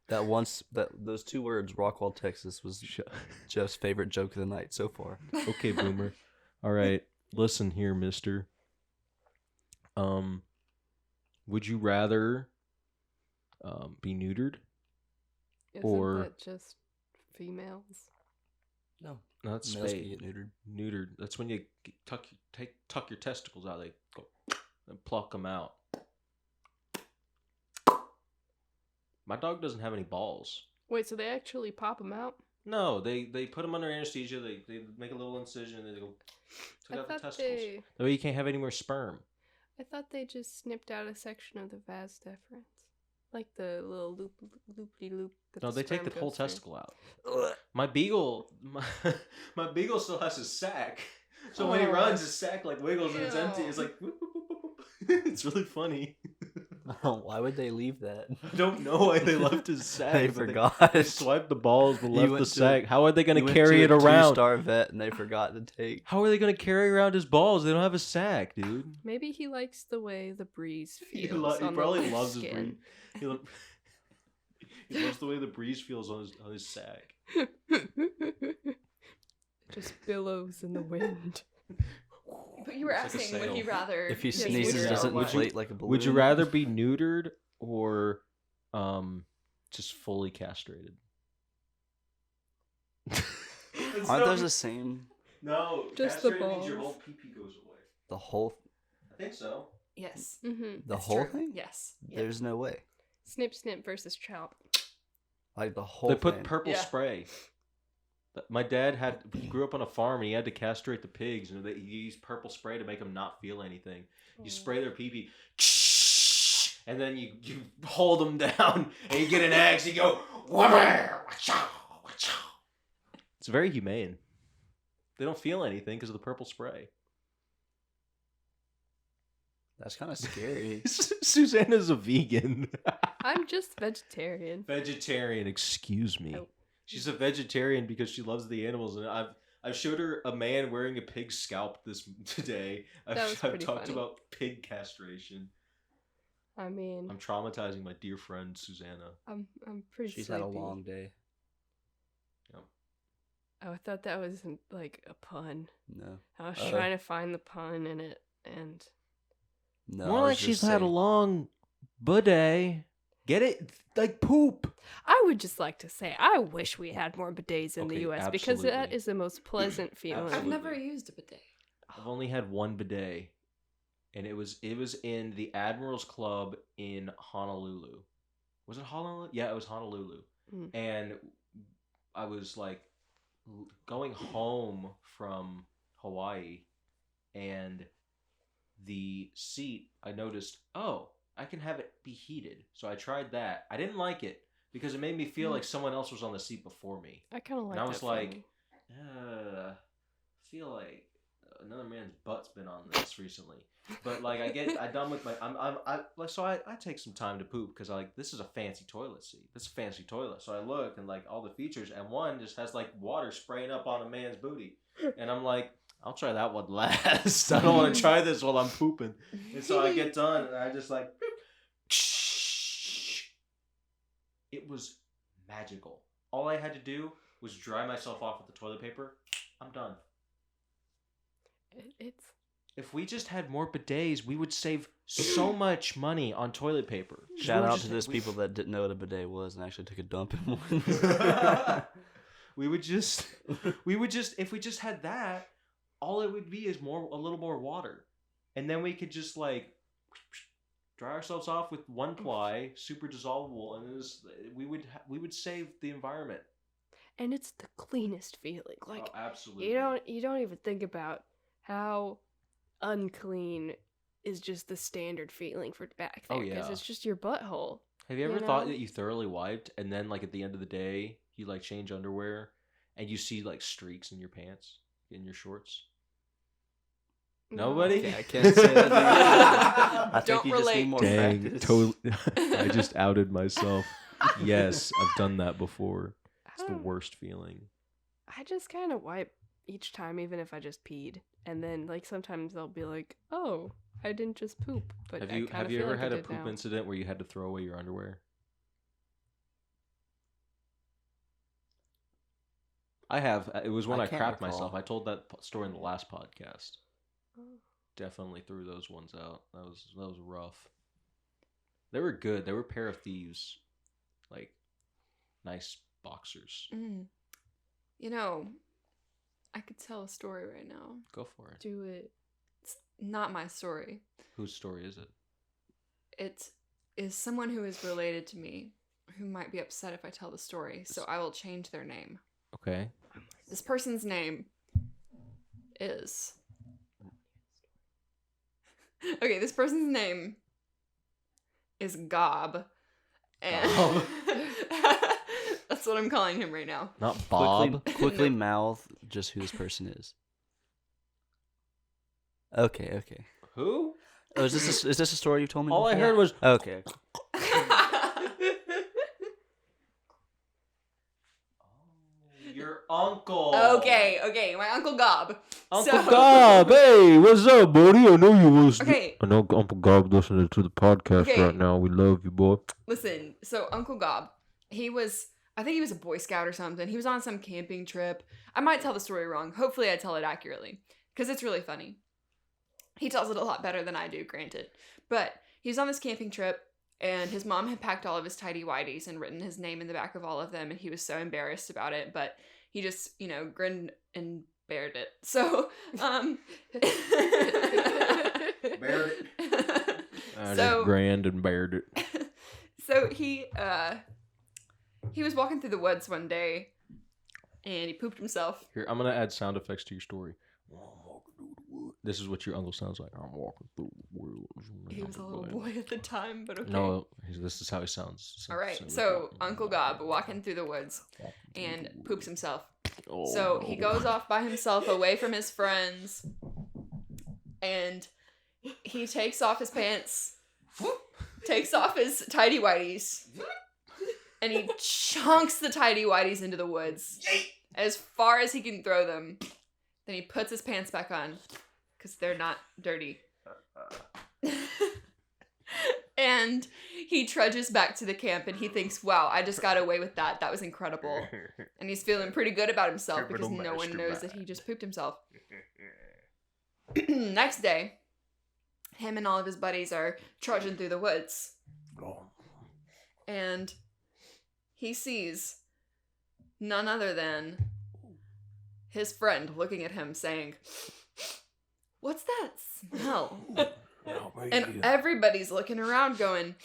C: Those two words, Rockwall, Texas, was Jeff's favorite joke of the night so far.
B: Okay, boomer. All right, listen here, mister. Would you rather be neutered?
F: Isn't
B: Or-
F: that just females?
C: No,
B: No, that's
C: males can
B: spayed.
C: get neutered.
B: Neutered. That's when you tuck your testicles out. They go and pluck them out. My dog doesn't have any balls.
F: Wait, so they actually pop them out?
B: No, they put them under anesthesia. They make a little incision and they go took out the testicles. That way you can't have any more sperm.
F: I thought they just snipped out a section of the vas deferens. Like the little loopy loop.
B: No, they take the whole testicle out. My beagle still has his sack. So when he runs, his sack like wiggles and it's empty. It's like whoop, whoop, whoop, whoop. It's really funny.
C: Why would they leave that?
B: I don't know why they left his sack.
C: They
B: but
C: forgot.
B: They swiped the balls but
C: He
B: left
C: went
B: the
C: to-
B: sack. How are they going
C: He
B: to
C: went
B: carry it
C: a
B: around?
C: 2-star vet and they forgot to take.
B: How are they going to carry around his balls? They don't have a sack, dude.
F: Maybe he likes the way the breeze
B: He,
F: feels.
B: he
F: on
B: probably
F: the
B: loves his
F: skin.
B: breeze. He loves the way the breeze feels on his sack.
F: Just billows in the wind.
A: But you were
B: It's like a
A: asking, would he
B: sail.
A: rather?
C: If he
F: Yes,
C: sneezes,
F: would you-
C: doesn't
B: would you-
C: inflate like a balloon.
B: Would you rather be neutered or just fully castrated?
C: Aren't those the same?
B: No,
F: Just the
B: castrated means your
F: balls.
B: whole pee-pee goes away.
C: The whole,
B: I think so.
A: Yes.
F: Mm-hmm.
C: the
A: It's
C: whole
A: true.
C: thing?
A: Yes. Yep.
C: There's no way.
F: Snip, snip versus chop.
C: Like the whole.
B: They put
C: thing.
B: purple
A: Yeah.
B: spray. My dad he grew up on a farm and he had to castrate the pigs and he used purple spray to make them not feel anything. You spray their pee-pee, and then you hold them down and you get an axe and you go. It's very humane. They don't feel anything because of the purple spray.
C: That's kind of scary.
B: Susanna's a vegan.
F: I'm just vegetarian.
B: Vegetarian, excuse me.
F: Oh.
B: She's a vegetarian because she loves the animals, and I've showed her a man wearing a pig scalp today.
F: That was
B: I've
F: pretty
B: talked
F: funny.
B: about pig castration.
F: I mean,
B: I'm traumatizing my dear friend Susanna.
F: I'm pretty
C: She's
F: sleepy.
C: had a long day.
F: Oh, I thought that was like a pun.
C: No.
F: I was
C: Uh-oh.
F: trying to find the pun in it, and
C: No.
B: More
C: I
B: like
C: was
B: she's
C: just
B: had a
C: saying-
B: long bidet. Get it? Like poop.
F: I would just like to say I wish we had more bidets in the
B: Okay,
F: U.S. because that
B: absolutely.
F: is the most pleasant feeling.
A: I've
B: Absolutely.
A: never used a bidet.
B: I've only had one bidet, and it was in the Admirals Club in Honolulu. Was it Honolulu? Yeah, it was Honolulu.
F: Mm.
B: And I was like going home from Hawaii, and the seat, I noticed, oh, I can have it be heated. So I tried that. I didn't like it because it made me feel like someone else was on the seat before me.
F: I kind of like
B: And I
F: that
B: was
F: feeling.
B: like, I feel like another man's butt's been on this recently. But like I done with my I take some time to poop because this is a fancy toilet seat. This is a fancy toilet. So I look and like all the features and one just has like water spraying up on a man's booty. And I'm like, I'll try that one last. I don't want to try this while I'm pooping. And so I get done and I just like it was magical. All I had to do was dry myself off with the toilet paper. I'm done.
F: It's
B: If we just had more bidets, we would save so much money on toilet paper.
C: Shout
B: We would
C: out
B: just-
C: to those
B: we-
C: people that didn't know what a bidet was and actually took a dump in one.
B: we would just if we just had that, all it would be is a little more water, and then we could just like dry ourselves off with one ply, super dissolvable, and we would save the environment.
F: and it's the cleanest feeling. Like
B: Oh, absolutely.
F: you don't even think about how unclean is just the standard feeling for back there
B: Oh,
F: because
B: yeah.
F: it's just your butthole.
B: Have you ever
F: you
B: thought
F: know?
B: that you thoroughly wiped, and then like at the end of the day, you like change underwear, and you see like streaks in your pants, in your shorts? Nobody?
C: Okay, I can't say that. I think
A: Don't
C: you just
A: relate.
C: need more
B: Dang,
C: practice.
B: totally. I just outed myself. Yes, I've done that before. It's the
F: Oh.
B: worst feeling.
F: I just kind of wipe each time, even if I just peed, and then like sometimes I'll be like, "Oh, I didn't just poop." But
B: Have
F: I
B: you
F: kinda
B: have you
F: feel
B: ever
F: like I
B: had a
F: did
B: poop
F: now.
B: incident where you had to throw away your underwear? I have. It was when
C: I
B: I,
C: can't
B: crapped
C: recall.
B: myself. I told that story in the last podcast.
F: Oh.
B: Definitely threw those ones out. That was rough. They were good. They were a pair of thieves, like nice boxers.
A: Mm. You know, I could tell a story right now.
B: Go for it.
F: Do it.
A: It's not my story.
B: Whose story is it?
A: It is someone who is related to me who might be upset if I tell the story, so I will change their name.
B: Okay.
A: This person's name is. Okay, this person's name is Gob, And that's what I'm calling him right now.
B: Not Bob.
C: Quickly mouth just who this person is. Okay.
B: Who?
C: Oh, is this a story you told me?
B: All I
C: before?
B: heard was
C: Okay.
B: your uncle.
A: Okay, my Uncle Gob.
G: Uncle Gob, hey, what's up, buddy? I know you was.
A: Okay.
G: I know Uncle Gob listening to the podcast
A: Okay.
G: right now. We love you, boy.
A: Listen, so Uncle Gob, I think he was a Boy Scout or something. He was on some camping trip. I might tell the story wrong. Hopefully I tell it accurately, because it's really funny. He tells it a lot better than I do, granted. But he's on this camping trip, and his mom had packed all of his tighty-whities and written his name in the back of all of them, and he was so embarrassed about it, but he just, grinned and bared it. So,
C: Bared
B: I
A: So-
B: just grand and bared it.
A: So he was walking through the woods one day, and he pooped himself.
B: Here, I'm gonna add sound effects to your story. This is what your uncle sounds like. I'm walking through the woods.
A: He was a little boy at the time, but okay.
B: No, this is how he sounds.
A: All right, so Uncle Gob walking through the woods and poops himself.
B: Oh,
A: So he goes off by himself away from his friends, and he takes off his pants, takes off his tighty-whities, and he chunks the tighty-whities into the woods as far as he can throw them. Then he puts his pants back on, because they're not dirty. And he trudges back to the camp, and he thinks, wow, I just got away with that. That was incredible. And he's feeling pretty good about himself because no one knows that he just pooped himself. Next day, him and all of his buddies are trudging through the woods. And he sees none other than his friend looking at him saying, "What's that smell?" And everybody's looking around going,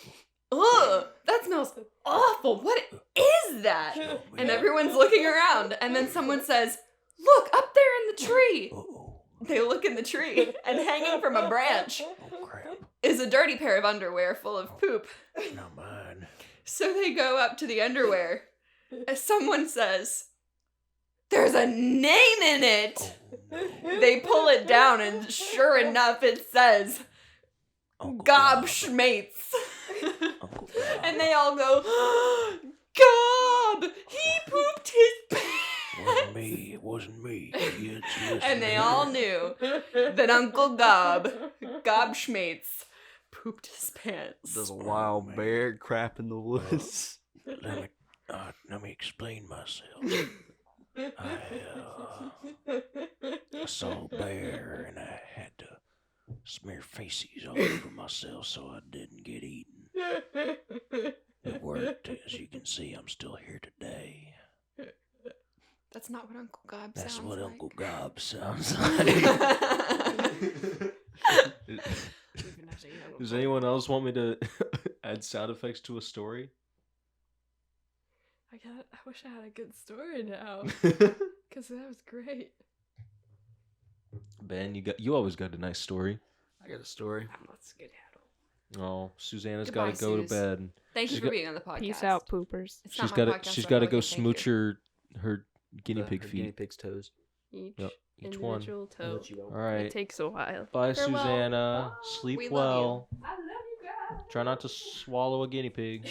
A: "Ugh, that smells awful. What is that?" And everyone's looking around, and then someone says, "Look, up there in the tree." They look in the tree, and hanging from a branch is a dirty pair of underwear full of poop.
G: Not mine.
A: So they go up to the underwear, as someone says, "There's a name in it." They pull it down, and sure enough, it says, Gobschmates. And they all go, "Gob! He pooped his pants!"
G: It wasn't me.
A: And they all knew that Uncle Gobschmates, pooped his pants.
C: There's a wild bear crap in the woods.
G: Let me explain myself. I saw a bear and I had to smear feces all over myself so I didn't get eaten. It worked. As you can see, I'm still here today.
A: That's not what Uncle Gob
G: That's
A: sounds
G: what
A: like.
G: Uncle Gob sounds like.
B: Does anyone else want me to add sound effects to a story?
F: I wish I had a good story now, because that was great.
B: Ben, you always got a nice story.
C: I got a story.
F: I'm not skedaddle.
B: Oh, Susanna's
A: Goodbye,
B: got to go to
A: Suze.
B: bed.
A: Thank you
B: She's
A: for
B: got-
A: being on the podcast.
F: Peace out, poopers.
A: It's
B: She's
A: not
B: got
A: my
B: to.
A: podcast,
B: She's
A: so
B: got to
A: I'm
B: go
A: okay, thank
B: smooch
A: you.
B: her guinea pig
C: Her
B: feet.
C: Guinea pig's toes.
F: Each
B: Yep, each one.
F: individual toe.
B: All right.
F: It takes a while.
B: Bye,
F: Farewell.
B: Susanna. Sleep
A: We love
B: well.
E: I love you guys.
B: Try not to swallow a guinea pig.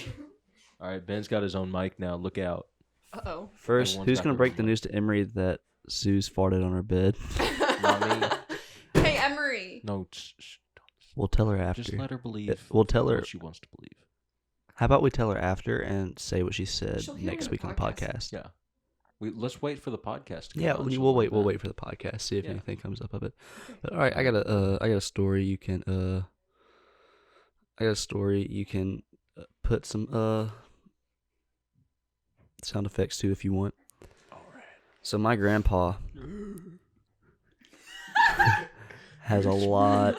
B: All right, Ben's got his own mic now. Look out.
A: Uh-oh.
C: First,
B: Everyone's
C: who's
B: got
C: gonna
B: their
C: break
B: own
C: the
B: mic.
C: news to Emery that Sue's farted on her bed?
B: Not me.
A: Hey, Emery.
B: No,
C: We'll tell her after.
B: just let her believe.
C: We'll tell her.
B: what she wants to believe.
C: How about we tell her after and say what she said
A: She'll hear it
C: next
A: in
C: week
A: the
C: on the
A: podcast.
C: podcast?
B: Yeah. Let's wait for the podcast. To come
C: Yeah,
B: out,
C: we'll
B: something
C: wait.
B: like
C: We'll
B: that.
C: wait for the podcast. See if
B: Yeah.
C: anything comes up of it. But all right, I got a story. You can put some sound effects to if you want.
G: All right.
C: So my grandpa has a lot.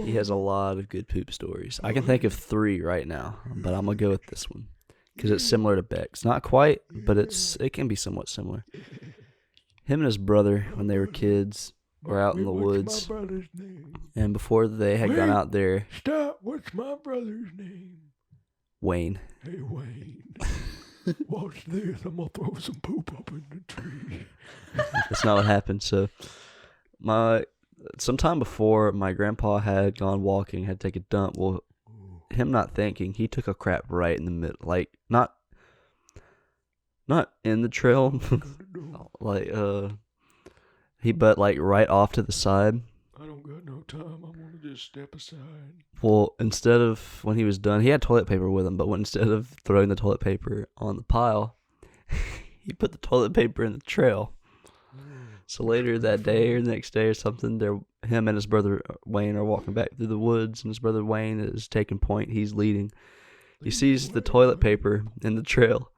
C: He has a lot of good poop stories. I can think of 3 right now, but I'm gonna go with this one because it's similar to Beck's. Not quite, but it can be somewhat similar. Him and his brother, when they were kids, were out in the woods,
G: What's my brother's name?
C: and before they had gone
G: Wait.
C: out there,
G: Stop. What's my brother's name?
C: Wayne.
G: Hey, Wayne. Watch this. I'm going to throw some poop up in the tree.
C: That's not what happened. So, sometime before, my grandpa had gone walking, had to take a dump. Well, him not thinking, he took a crap right in the middle, like not in the trail, like but like right off to the side.
G: I don't got no time. I want to just step aside.
C: Well, instead of, when he was done, he had toilet paper with him, but instead of throwing the toilet paper on the pile, he put the toilet paper in the trail. So later that day or the next day or something, him and his brother Wayne are walking back through the woods, and his brother Wayne is taking point. He's leading. He sees the toilet paper in the trail,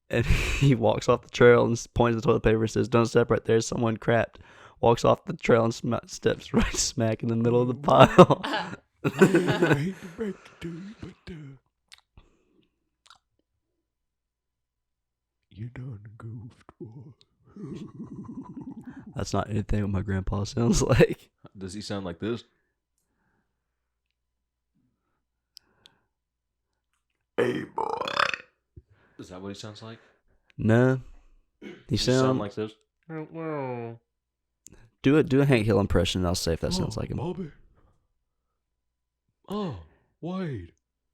C: and he walks off the trail and points at the toilet paper and says, "Don't step right there, someone crapped." Walks off the trail and steps right smack in the middle of the pile.
G: I hate to break it to you, but you done goofed, boy.
C: That's not anything what my grandpa sounds like.
B: Does he sound like this?
G: Hey, boy.
B: Is that what he sounds like?
C: No. He
B: Does he sound
C: sound
B: like this?
C: do a Hank Hill impression and I'll say if that sounds like him.
G: Bobby. Oh, Wade.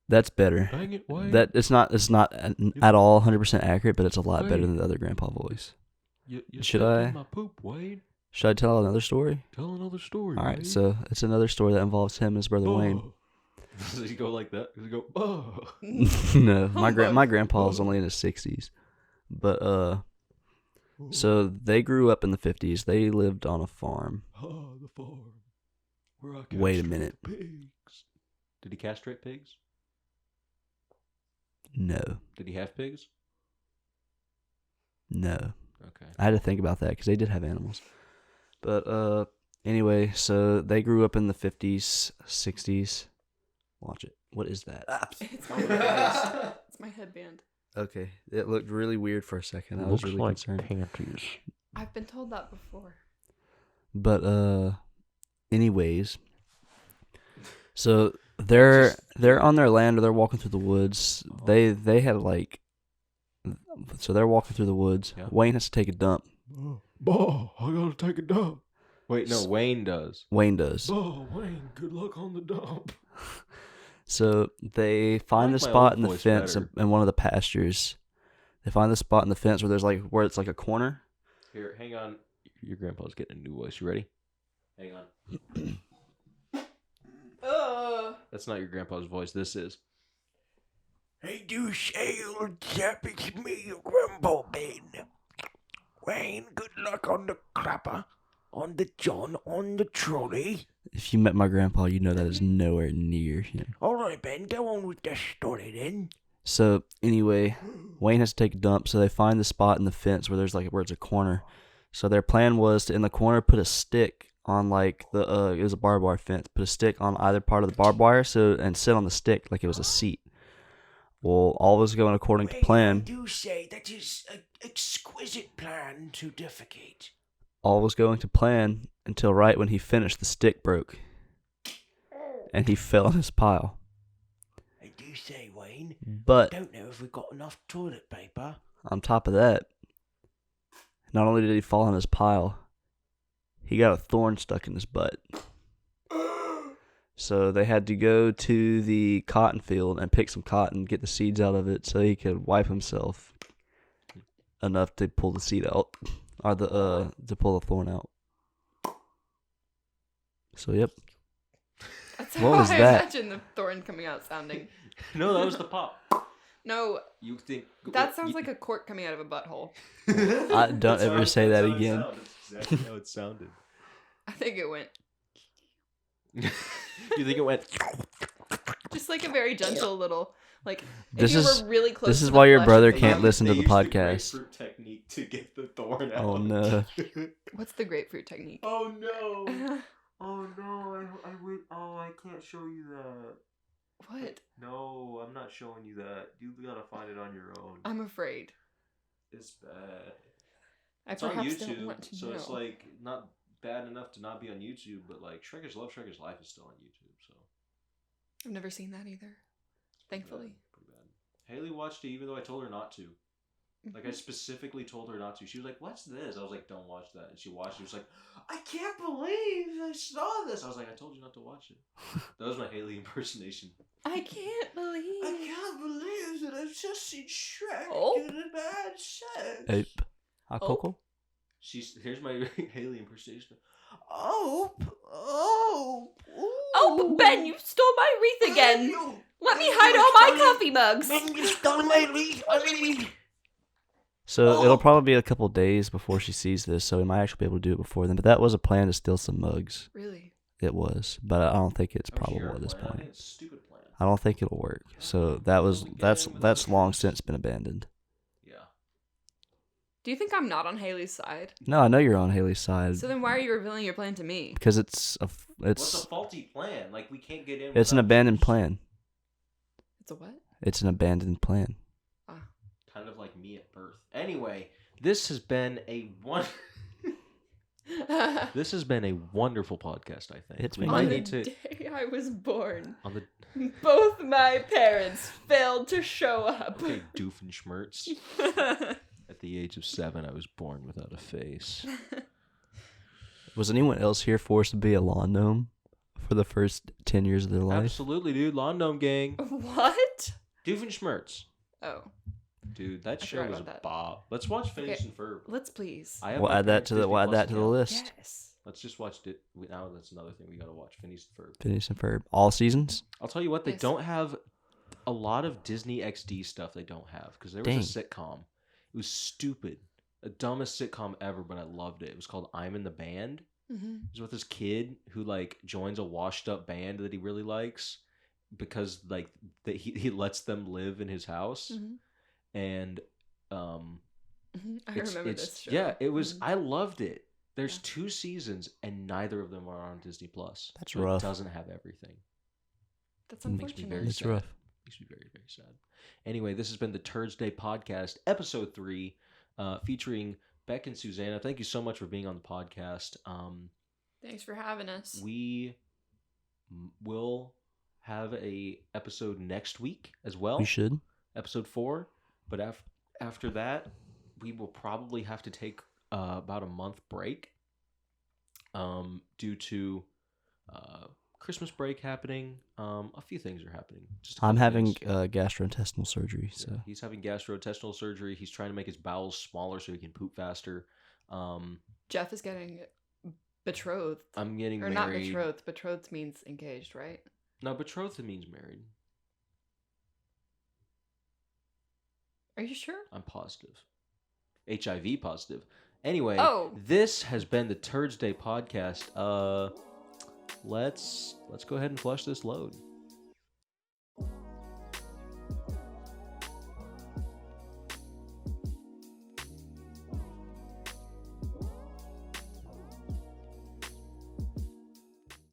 C: That's better.
G: Dang it, Wade.
C: That it's not at all 100% accurate, but it's a lot better than the other grandpa voice.
G: You
C: Should
G: stepped
C: I?
G: in my poop, Wade.
C: Should I tell another story?
G: Tell another story,
C: All right,
G: Wade.
C: so it's another story that involves him and his brother Wayne.
B: Does he go like that? Does he go, oh?
C: No, my grandpa was only in his 60s, but so they grew up in the 50s. They lived on a farm.
G: The farm. Where I
C: Wait a
G: castrate
C: minute.
G: Pigs.
B: Did he castrate pigs?
C: No,
B: Did he have pigs?
C: no.
B: Okay.
C: I had to think about that because they did have animals. But anyway, so they grew up in the 50s, 60s. Watch it. What is that?
A: It's my headband. It's my headband.
C: Okay, it looked really weird for a second. I was really concerned.
G: panties.
A: I've been told that before.
C: But anyways, so they're on their land or they're walking through the woods. They had like, so they're walking through the woods.
B: Yeah.
C: Wayne has to take a dump.
G: Bah, I gotta take a dump.
B: Wait, no, Wayne does.
C: Wayne does.
G: Bah, Wayne, good luck on the dump.
C: So they find
B: like
C: the
B: my
C: spot
B: old
C: in the
B: voice
C: fence
B: better.
C: in one of the pastures. They find the spot in the fence where it's like a corner.
B: Here, hang on. Your grandpa's getting a new voice. You ready? Hang on. That's not your grandpa's voice. This is.
G: Hey, do say, old chap, it's me, your grandpa Ben. Wayne, good luck on the clapper, on the John, on the trolley.
C: If you met my grandpa, you know that is nowhere near him.
G: All right, Ben, go on with the story then.
C: So anyway, Wayne has to take a dump. So they find the spot in the fence where it's a corner. So their plan was to in the corner put a stick on like it was a barbed wire fence. Put a stick on either part of the barbed wire and sit on the stick like it was a seat. Well, all was going according to
G: Wayne, I
C: plan.
G: do say that is an exquisite plan to defecate.
C: All was going to plan until right when he finished, the stick broke, and he fell in his pile.
G: I do say, Wayne,
C: But
G: don't know if we've got enough toilet paper.
C: on top of that, not only did he fall in his pile, he got a thorn stuck in his butt. So they had to go to the cotton field and pick some cotton, get the seeds out of it so he could wipe himself enough to pull the seed out, or to pull the thorn out. So yep.
A: That's
C: What
A: how
C: was
A: I
C: that?
A: imagine the thorn coming out sounding.
B: No, that was the pop.
A: No,
B: You think
A: that sounds like a cork coming out of a butthole.
C: Don't ever say that again.
B: That's exactly how it sounded.
A: I think it went
B: You think it went?
A: just like a very gentle little, like
C: This
A: if you
C: is-
A: were really close.
C: this
A: to
C: is
A: the
C: why your
A: flesh
C: brother
A: of the
C: can't
A: thumb.
C: listen to the
B: They used
C: podcast.
B: grapefruit technique to get the thorn out.
C: Oh no.
A: What's the grapefruit technique?
B: Oh no. Oh no. I can't show you that.
A: What?
B: No, I'm not showing you that. You gotta find it on your own.
A: I'm afraid.
B: It's bad.
A: I
B: It's on
A: perhaps don't
B: YouTube,
A: want to
B: so
A: know.
B: it's like not bad enough to not be on YouTube, but like Shrekker's Love, Shrekker's Life is still on YouTube. So
A: I've never seen that either. thankfully.
B: Pretty bad. Haley watched it even though I told her not to. Like, I specifically told her not to. She was like, "What's this?" I was like, "Don't watch that." And she watched it. She was like, "I can't believe I saw this." I was like, "I told you not to watch it." That was my Haley impersonation.
A: I can't believe.
G: I can't believe that I've just seen Shrek
A: Oh.
G: in a bad sex.
C: Ape. Ah,
A: Oh.
C: Coco?
B: Here's my Haley impersonation.
G: Oh,
A: Oh, Ben, you stole my wreath again. Let me hide all my coffee mugs.
G: You stole my wreath.
C: So it'll probably be a couple days before she sees this, so we might actually be able to do it before then. But that was a plan to steal some mugs.
A: Really?
C: It was, but I don't think it's
B: Oh,
C: probable
B: sure,
C: at this
B: plan. I think
C: point.
B: it's a stupid plan.
C: I don't think it'll work. So that's long since been abandoned.
B: Yeah.
A: Do you think I'm not on Haley's side?
C: No, I know you're on Haley's side
A: So then why are you revealing your plan to me?
C: because it's
B: What's a faulty plan? Like, we can't get in.
C: it's an
B: without
C: abandoned
B: juice.
C: plan.
A: It's a what?
C: It's an abandoned plan.
B: Kind of like me at birth. Anyway, this has been a This has been a wonderful podcast, I think.
C: It's
B: we
C: been
B: might
A: On the
B: need to
A: day I was born,
B: on the
A: both my parents failed to show up.
B: okay, Doofenshmirtz. At the age of 7, I was born without a face.
C: Was anyone else here forced to be a lawn gnome for the first 10 years of their life?
B: Absolutely, dude. Lawn Gnome Gang.
A: What?
B: Doofenshmirtz.
A: Oh,
B: Dude, that
A: I
B: show
A: forgot
B: was a
A: about that.
B: bop. Let's watch Phineas
A: Okay.
B: and Ferb.
A: let's please.
B: I have
C: We'll
B: my
C: add that
B: parents'
C: to the
B: Disney
C: we'll add
B: Plus
C: that to the
B: account.
C: list.
A: Yes.
B: Let's just watch it. Now that's another thing we gotta watch. Phineas and Ferb.
C: Phineas and Ferb. All seasons?
B: I'll tell you what, they
A: Yes.
B: don't have a lot of Disney XD stuff. They don't have because there was a sitcom. It was stupid, the dumbest sitcom ever, but I loved it. It was called I'm in the Band.
A: Mm-hmm.
B: It's with this kid who like joins a washed up band that he really likes because like that he lets them live in his house and
A: I remember this show.
B: yeah, it was.
A: Mhm.
B: I loved it. There's
A: Yeah.
B: 2 seasons and neither of them are on Disney Plus.
C: That's
B: so
C: rough.
B: It doesn't have everything.
A: That's
B: Makes me
A: unfortunate.
B: very
C: It's
B: sad.
C: rough.
B: Makes me very, very sad. Anyway, this has been the TurdsDay podcast, episode 3, featuring Bec and Susanna. Thank you so much for being on the podcast.
A: Thanks for having us.
B: We will have a episode next week as well.
C: We should.
B: Episode 4. But after that, we will probably have to take about a month break due to Christmas break happening. A few things are happening. Just a
C: I'm
B: couple
C: having
B: things.
C: gastrointestinal surgery,
B: Yeah,
C: so
B: he's having gastrointestinal surgery. He's trying to make his bowels smaller so he can poop faster.
A: Jeff is getting betrothed.
B: I'm getting
A: Or
B: married.
A: not betrothed. Betrothed means engaged, right?
B: No, betrothed means married.
A: Are you sure?
B: I'm positive. HIV positive. Anyway,
A: Oh.
B: this has been the TurdsDay podcast. Let's go ahead and flush this load.